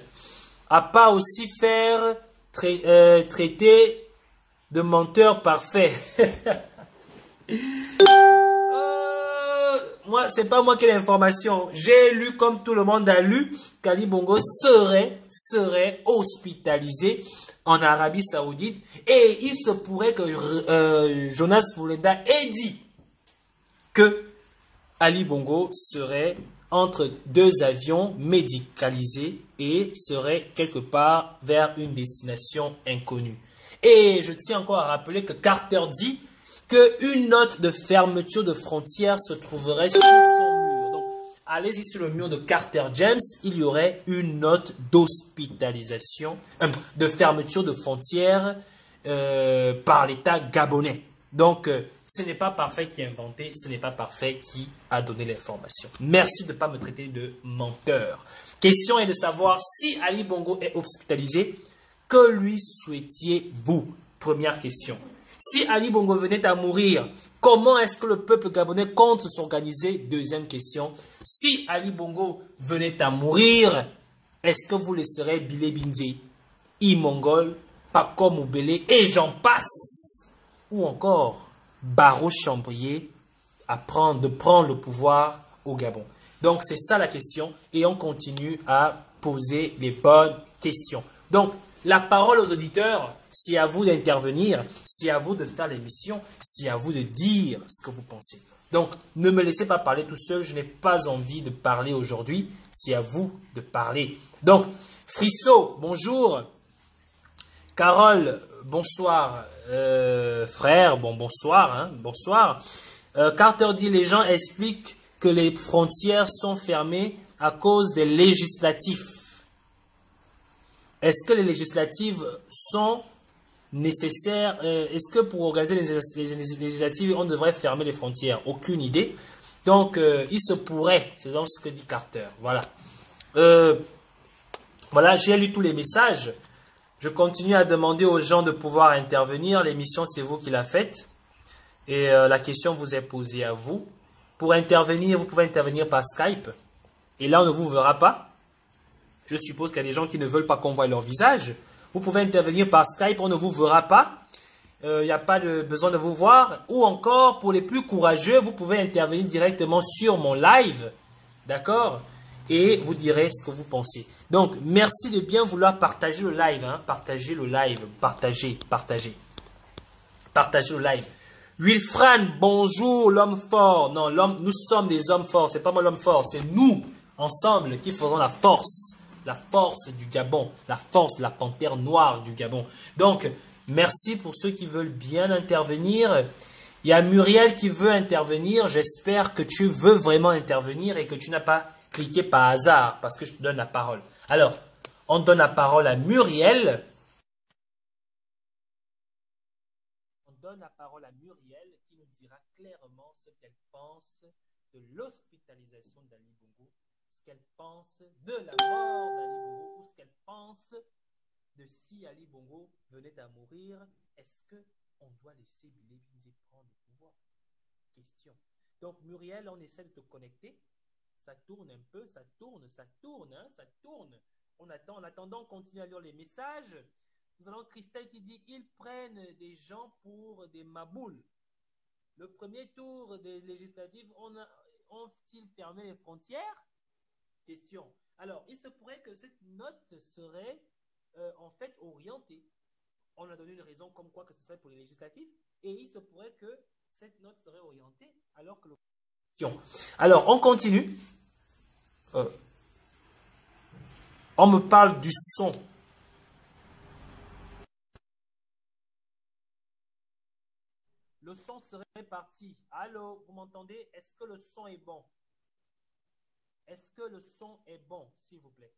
à pas aussi faire traité de menteur parfait. Moi, c'est pas moi qui ai l'information. J'ai lu comme tout le monde a lu qu'Ali Bongo serait hospitalisé en Arabie Saoudite et il se pourrait que Jonas Moulenda ait dit que Ali Bongo serait entre 2 avions médicalisés et serait quelque part vers une destination inconnue. Et je tiens encore à rappeler que Carter dit qu'une note de fermeture de frontière se trouverait sur son mur. Donc, allez-y sur le mur de Carter James, il y aurait une note d'hospitalisation, de fermeture de frontière par l'État gabonais. Donc, ce n'est pas Parfait qui a inventé, ce n'est pas Parfait qui a donné l'information. Merci de ne pas me traiter de menteur. Question est de savoir si Ali Bongo est hospitalisé. Que lui souhaitiez-vous? Première question. Si Ali Bongo venait à mourir, comment est-ce que le peuple gabonais compte s'organiser? Deuxième question. Si Ali Bongo venait à mourir, est-ce que vous laisserez Bilé Binze, I-Mongol, Paco Moubele et j'en passe? Ou encore Barreau Chambrier de prendre le pouvoir au Gabon? Donc c'est ça la question et on continue à poser les bonnes questions. Donc la parole aux auditeurs, c'est à vous d'intervenir, c'est à vous de faire l'émission, c'est à vous de dire ce que vous pensez. Donc, ne me laissez pas parler tout seul, je n'ai pas envie de parler aujourd'hui, c'est à vous de parler. Donc, Frisso, bonjour. Carole, bonsoir. Frère, bonsoir. Hein, bonsoir. Carter dit, les gens expliquent que les frontières sont fermées à cause des législatives. Est-ce que les législatives sont nécessaires? Est-ce que pour organiser les législatives, on devrait fermer les frontières? Aucune idée. Donc, il se pourrait, c'est donc ce que dit Carter. Voilà. Voilà, j'ai lu tous les messages. Je continue à demander aux gens de pouvoir intervenir. L'émission, c'est vous qui la faites. Et la question vous est posée à vous. Pour intervenir, vous pouvez intervenir par Skype. Et là, on ne vous verra pas. Je suppose qu'il y a des gens qui ne veulent pas qu'on voie leur visage. Vous pouvez intervenir par Skype, on ne vous verra pas. Il n'y a pas de besoin de vous voir. Ou encore, pour les plus courageux, vous pouvez intervenir directement sur mon live. D'accord? Et vous direz ce que vous pensez. Donc, merci de bien vouloir partager le live. Hein. Partagez le live. Partagez le live. Wilfran, bonjour, l'homme fort. Non, nous sommes des hommes forts. C'est pas moi l'homme fort, c'est nous, ensemble, qui faisons la force. La force du Gabon, la force de la panthère noire du Gabon. Donc, merci pour ceux qui veulent bien intervenir. Il y a Muriel qui veut intervenir. J'espère que tu veux vraiment intervenir et que tu n'as pas cliqué par hasard parce que je te donne la parole. Alors, on donne la parole à Muriel. On donne la parole à Muriel qui nous dira clairement ce qu'elle pense de l'hospitalisation d'Ali Bongo, ce qu'elle pense de la mort d'Ali Bongo ou ce qu'elle pense de si Ali Bongo venait à mourir, est-ce qu'on doit laisser Bilé Binze prendre le pouvoir? Question. Donc Muriel, on essaie de te connecter. Ça tourne un peu, ça tourne, hein, ça tourne. On attend, en attendant, on continue à lire les messages. Nous avons Christelle qui dit, ils prennent des gens pour des maboules. Le premier tour des législatives, ont-ils fermé les frontières? Question. Alors, il se pourrait que cette note serait en fait orientée. On a donné une raison comme quoi que ce serait pour les législatives. Et il se pourrait que cette note serait orientée alors que le... Alors, on continue. On me parle du son. Le son serait parti. Allô, vous m'entendez? Est-ce que le son est bon? Est-ce que le son est bon, s'il vous plaît?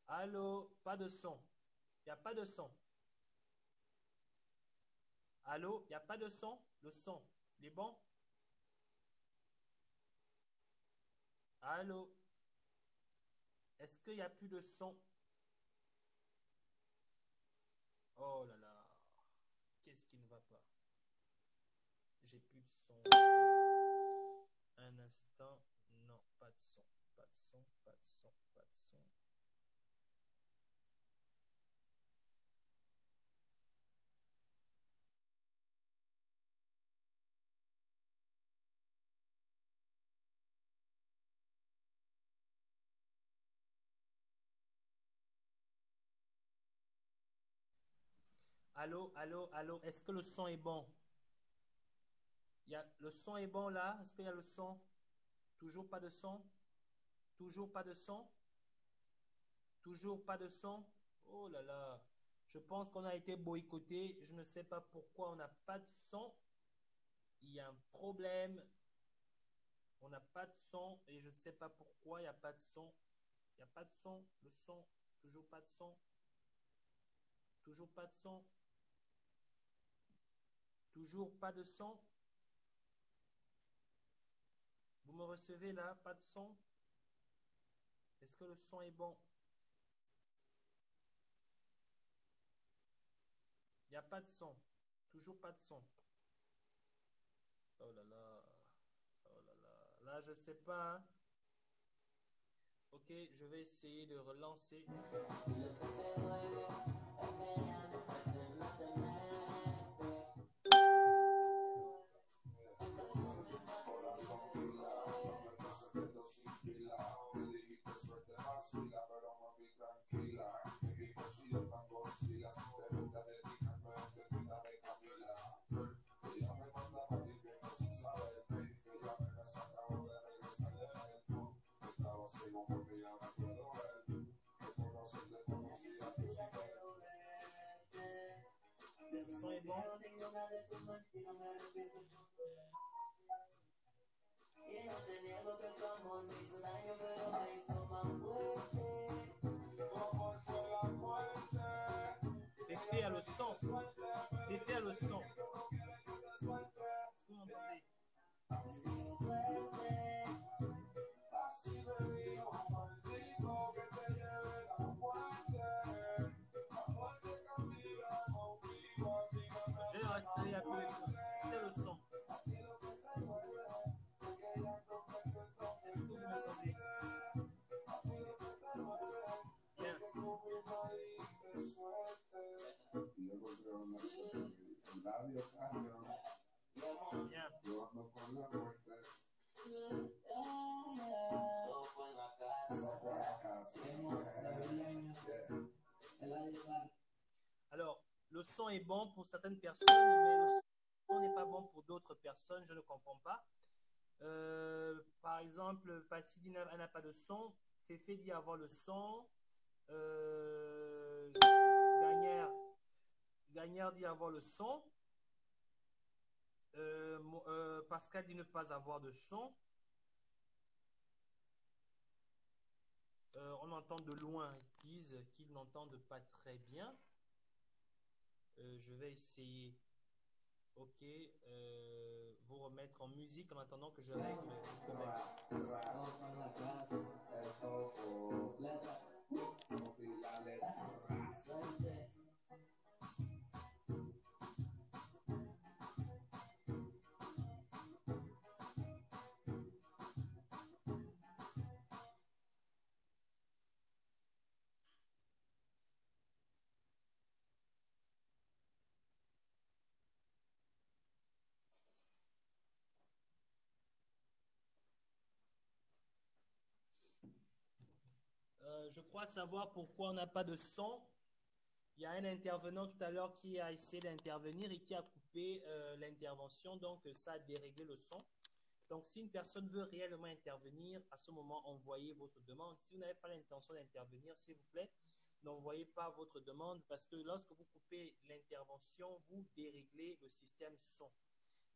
Allô, pas de son. Il n'y a pas de son. Allô, il n'y a pas de son? Le son, il est bon? Allô? Est-ce qu'il n'y a plus de son? Oh là là. Qu'est-ce qui ne va pas? J'ai plus de son. Un instant. Non, pas de son. Pas de son, pas de son, pas de son. Allô, allô, allô, est-ce que le son est bon? Le son est bon là? Est-ce qu'il y a le son? Toujours pas de son? Toujours pas de son? Toujours pas de son? Oh là là, Je pense qu'on a été boycotté. Je ne sais pas pourquoi on n'a pas de son. Il y a un problème. On n'a pas de son et je ne sais pas pourquoi il n'y a pas de son. Il n'y a pas de son. Le son, toujours pas de son. Toujours pas de son. Toujours pas de son. Vous me recevez là? Pas de son? Est-ce que le son est bon? Il n'y a pas de son. Toujours pas de son. Oh là là. Oh là là. Là, je ne sais pas. Hein. Ok, je vais essayer de relancer. Le son est bon. Féfé a le son. Féfé a le son. Est-ce que vous m'entendez? Je vais retirer un peu. C'était le son. Est-ce que vous m'entendez? Bien. Bien. Alors, le son est bon pour certaines personnes, mais le son n'est pas bon pour d'autres personnes. Je ne comprends pas. Par exemple, Passy n'a pas de son. Féfé dit avoir le son. Gagnard dit avoir le son. Pascal dit ne pas avoir de son. On entend de loin. Ils disent qu'ils n'entendent pas très bien. Je vais essayer. Ok. Vous remettre en musique en attendant que je règle le problème. Je crois savoir pourquoi on n'a pas de son. Il y a un intervenant tout à l'heure qui a essayé d'intervenir et qui a coupé l'intervention, donc ça a déréglé le son. Donc, si une personne veut réellement intervenir, à ce moment, envoyez votre demande. Si vous n'avez pas l'intention d'intervenir, s'il vous plaît, n'envoyez pas votre demande parce que lorsque vous coupez l'intervention, vous déréglez le système son.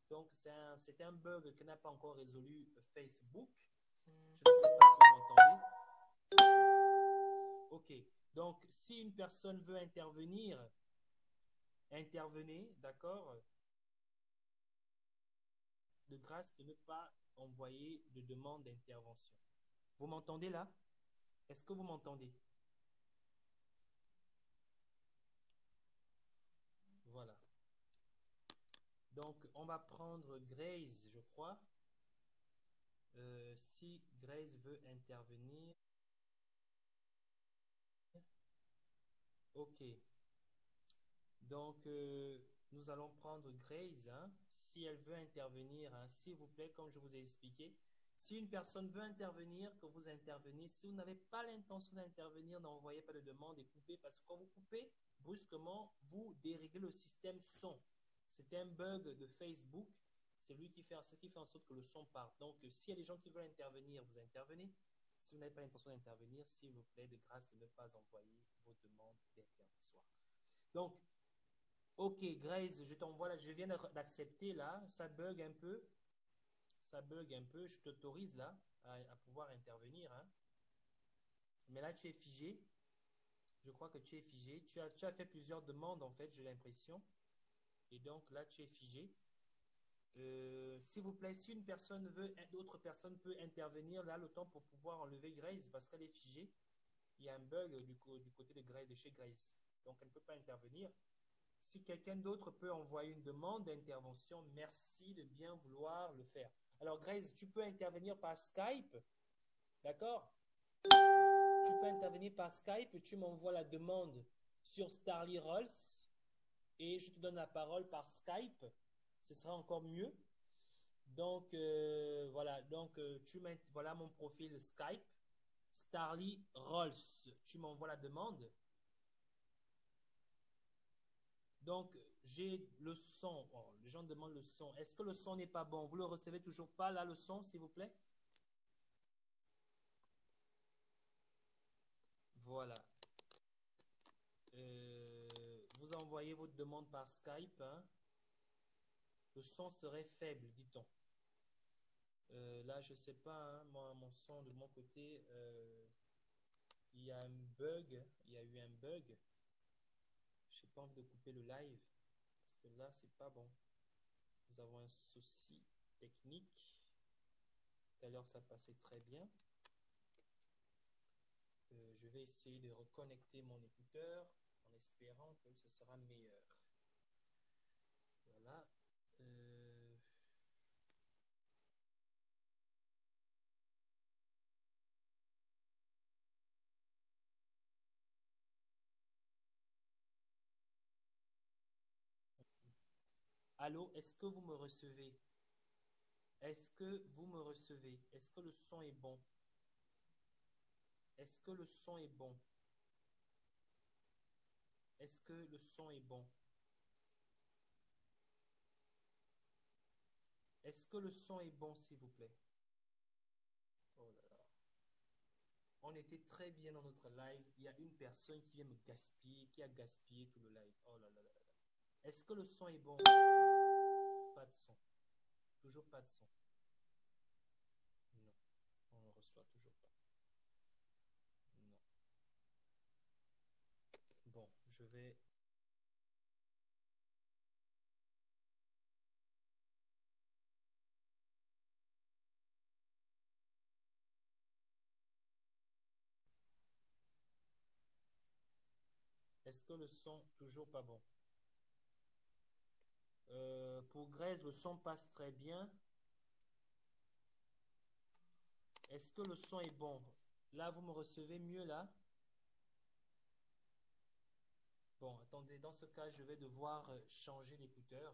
Donc, c'est un bug que n'a pas encore résolu Facebook. Je ne sais pas si vous m'entendez. Ok. Donc, si une personne veut intervenir, intervenez, d'accord? De grâce de ne pas envoyer de demande d'intervention. Vous m'entendez là? Est-ce que vous m'entendez? Voilà. Donc, on va prendre Grace, je crois. Si Grace veut intervenir. Ok. Donc, nous allons prendre Grace. Hein, si elle veut intervenir, hein, s'il vous plaît, comme je vous ai expliqué. Si une personne veut intervenir, que vous intervenez. Si vous n'avez pas l'intention d'intervenir, n'envoyez pas de demande et coupez. Parce que quand vous coupez, brusquement, vous déréglez le système son. C'est un bug de Facebook. C'est lui qui fait en sorte que le son parte. Donc, s'il y a des gens qui veulent intervenir, vous intervenez. Si vous n'avez pas l'intention d'intervenir, s'il vous plaît, de grâce de ne pas envoyer vos demandes d'intervention. Donc, ok, Grace, je t'envoie là, je viens d'accepter là, ça bug un peu. Ça bug un peu, je t'autorise là à pouvoir intervenir, hein. Mais là, tu es figé. Je crois que tu es figé. Tu as fait plusieurs demandes en fait, j'ai l'impression. Et donc là, tu es figé. S'il vous plaît, si une personne veut, d'autres personnes peut intervenir là le temps pour pouvoir enlever Grace parce qu'elle est figée. Il y a un bug du côté de Grace, de chez Grace. Donc elle ne peut pas intervenir. Si quelqu'un d'autre peut envoyer une demande d'intervention, merci de bien vouloir le faire. Alors Grace, tu peux intervenir par Skype, d'accord? Tu peux intervenir par Skype, tu m'envoies la demande sur Starly Rolls et je te donne la parole par Skype. Ce sera encore mieux. Donc voilà, donc voilà mon profil Skype, Starly Rolls. Tu m'envoies la demande. Donc j'ai le son. Oh, les gens demandent le son. Est-ce que le son n'est pas bon? Vous le recevez toujours pas là le son, s'il vous plaît? Voilà. Vous envoyez votre demande par Skype, hein. Le son serait faible, dit-on. Là, je ne sais pas, hein, moi, mon son de mon côté, il y a un bug. Il y a eu un bug. Je n'ai pas envie de couper le live parce que là, c'est pas bon. Nous avons un souci technique. Tout à l'heure, ça passait très bien. Je vais essayer de reconnecter mon écouteur en espérant que ce sera meilleur. Voilà. Allô, est-ce que vous me recevez? Est-ce que vous me recevez? Est-ce que le son est bon? Est-ce que le son est bon? Est-ce que le son est bon? Est-ce que le son est bon, s'il vous plaît? Oh là là. On était très bien dans notre live. Il y a une personne qui vient me gaspiller, qui a gaspillé tout le live. Oh là là là là. Est-ce que le son est bon? Pas de son. Toujours pas de son. Non. On ne reçoit toujours pas. Non. Bon, je vais... Est-ce que le son toujours pas bon? Pour Grèce, le son passe très bien. Est-ce que le son est bon? Là, vous me recevez mieux là? Bon, attendez, dans ce cas, je vais devoir changer d'écouteur.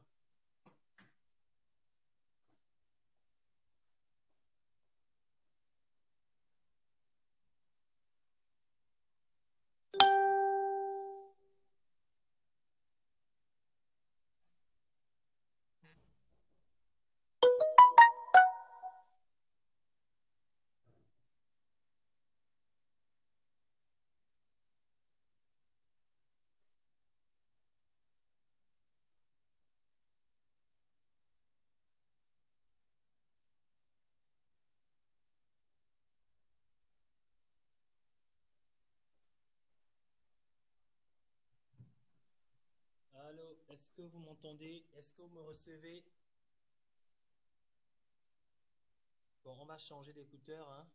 Allô, est-ce que vous m'entendez? Est-ce que vous me recevez? Bon, on va changer d'écouteur, hein,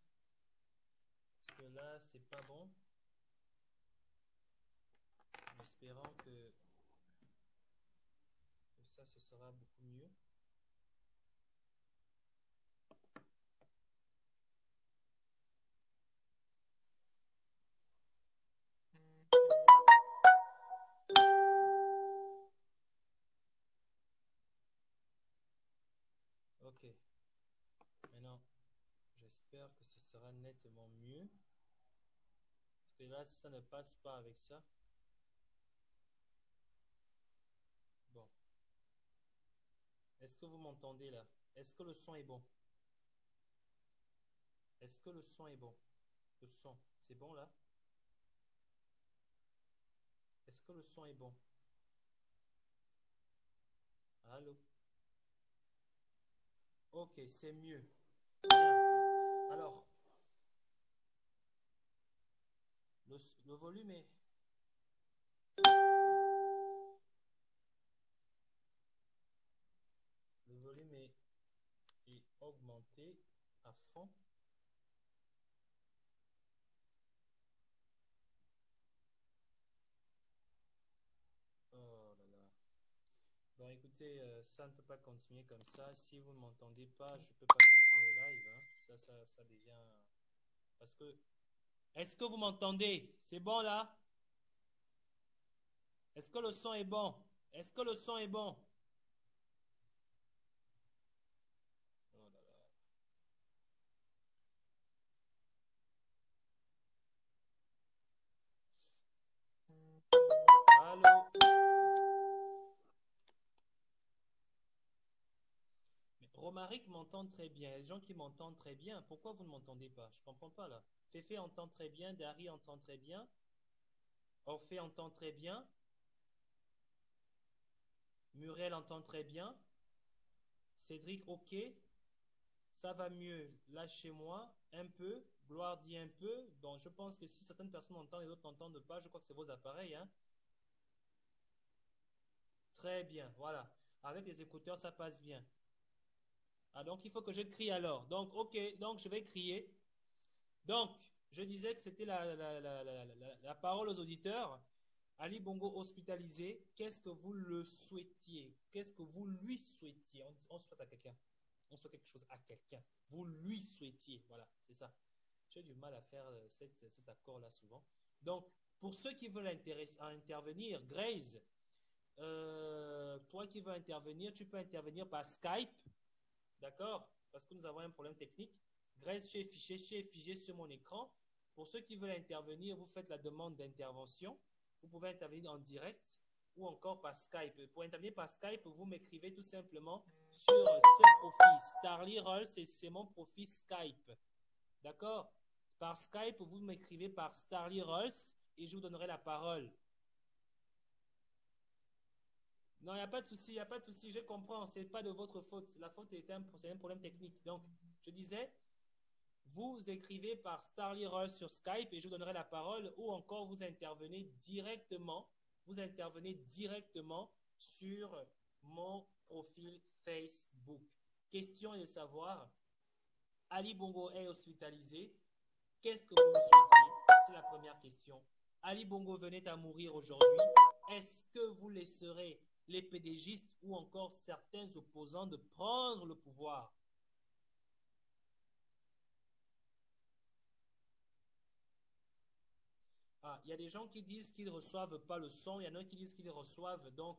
parce que là, c'est pas bon. En espérant que ça, ce sera beaucoup mieux. Ok. Maintenant, j'espère que ce sera nettement mieux. Parce que là, si ça ne passe pas avec ça. Bon. Est-ce que vous m'entendez là? Est-ce que le son est bon? Est-ce que le son est bon? Le son, c'est bon là? Est-ce que le son est bon? Allô? Ok, c'est mieux. Bien. Alors, le volume est... Le volume est augmenté à fond. Oh là là. Bon, écoutez, ça ne peut pas continuer comme ça. Si vous ne m'entendez pas, je ne peux pas continuer le live, hein. Ça devient... Parce que... Est-ce que vous m'entendez? C'est bon là? Est-ce que le son est bon? Est-ce que le son est bon? Oh là là. Allô? Mais Romaric m'entend très bien. Il y a des gens qui m'entendent très bien. Pourquoi vous ne m'entendez pas? Je ne comprends pas là. Féfé entend très bien. Dari entend très bien. Orphée entend très bien. Muriel entend très bien. Cédric, ok. Ça va mieux là chez moi. Un peu. Gloire dit un peu. Donc je pense que si certaines personnes entendent et d'autres n'entendent pas, je crois que c'est vos appareils, hein. Très bien, voilà. Avec les écouteurs, ça passe bien. Ah, donc il faut que je crie alors. Donc, ok, donc je vais crier. Donc, je disais que c'était la parole aux auditeurs. Ali Bongo hospitalisé, qu'est-ce que vous le souhaitiez? Qu'est-ce que vous lui souhaitiez? On souhaite à quelqu'un. On souhaite quelque chose à quelqu'un. Vous lui souhaitiez. Voilà, c'est ça. J'ai du mal à faire cet accord-là souvent. Donc, pour ceux qui veulent intervenir, Grace, toi qui veux intervenir, tu peux intervenir par Skype. D'accord? Parce que nous avons un problème technique. Grace, tu es figé sur mon écran. Pour ceux qui veulent intervenir, vous faites la demande d'intervention. Vous pouvez intervenir en direct ou encore par Skype. Pour intervenir par Skype, vous m'écrivez tout simplement sur ce profil. Starly Rolls, c'est mon profil Skype. D'accord? Par Skype, vous m'écrivez par Starly Rolls et je vous donnerai la parole. Non, il n'y a pas de souci, il n'y a pas de souci, je comprends, ce n'est pas de votre faute. La faute c'est un problème technique. Donc, je disais, vous écrivez par Starly Roll sur Skype et je vous donnerai la parole ou encore vous intervenez directement sur mon profil Facebook. Question est de savoir, Ali Bongo est hospitalisé. Qu'est-ce que vous me souhaitiez? C'est la première question. Ali Bongo venait à mourir aujourd'hui. Est-ce que vous laisserez les pédégistes ou encore certains opposants de prendre le pouvoir? Ah, il y a des gens qui disent qu'ils ne reçoivent pas le son. Il y en a qui disent qu'ils reçoivent. Donc,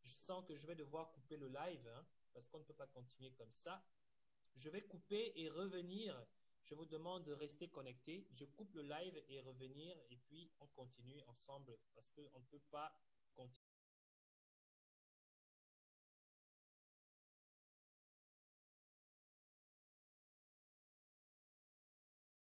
je sens que je vais devoir couper le live, hein, parce qu'on ne peut pas continuer comme ça. Je vais couper et revenir. Je vous demande de rester connecté. Je coupe le live et revenir et puis on continue ensemble parce qu'on ne peut pas continuer.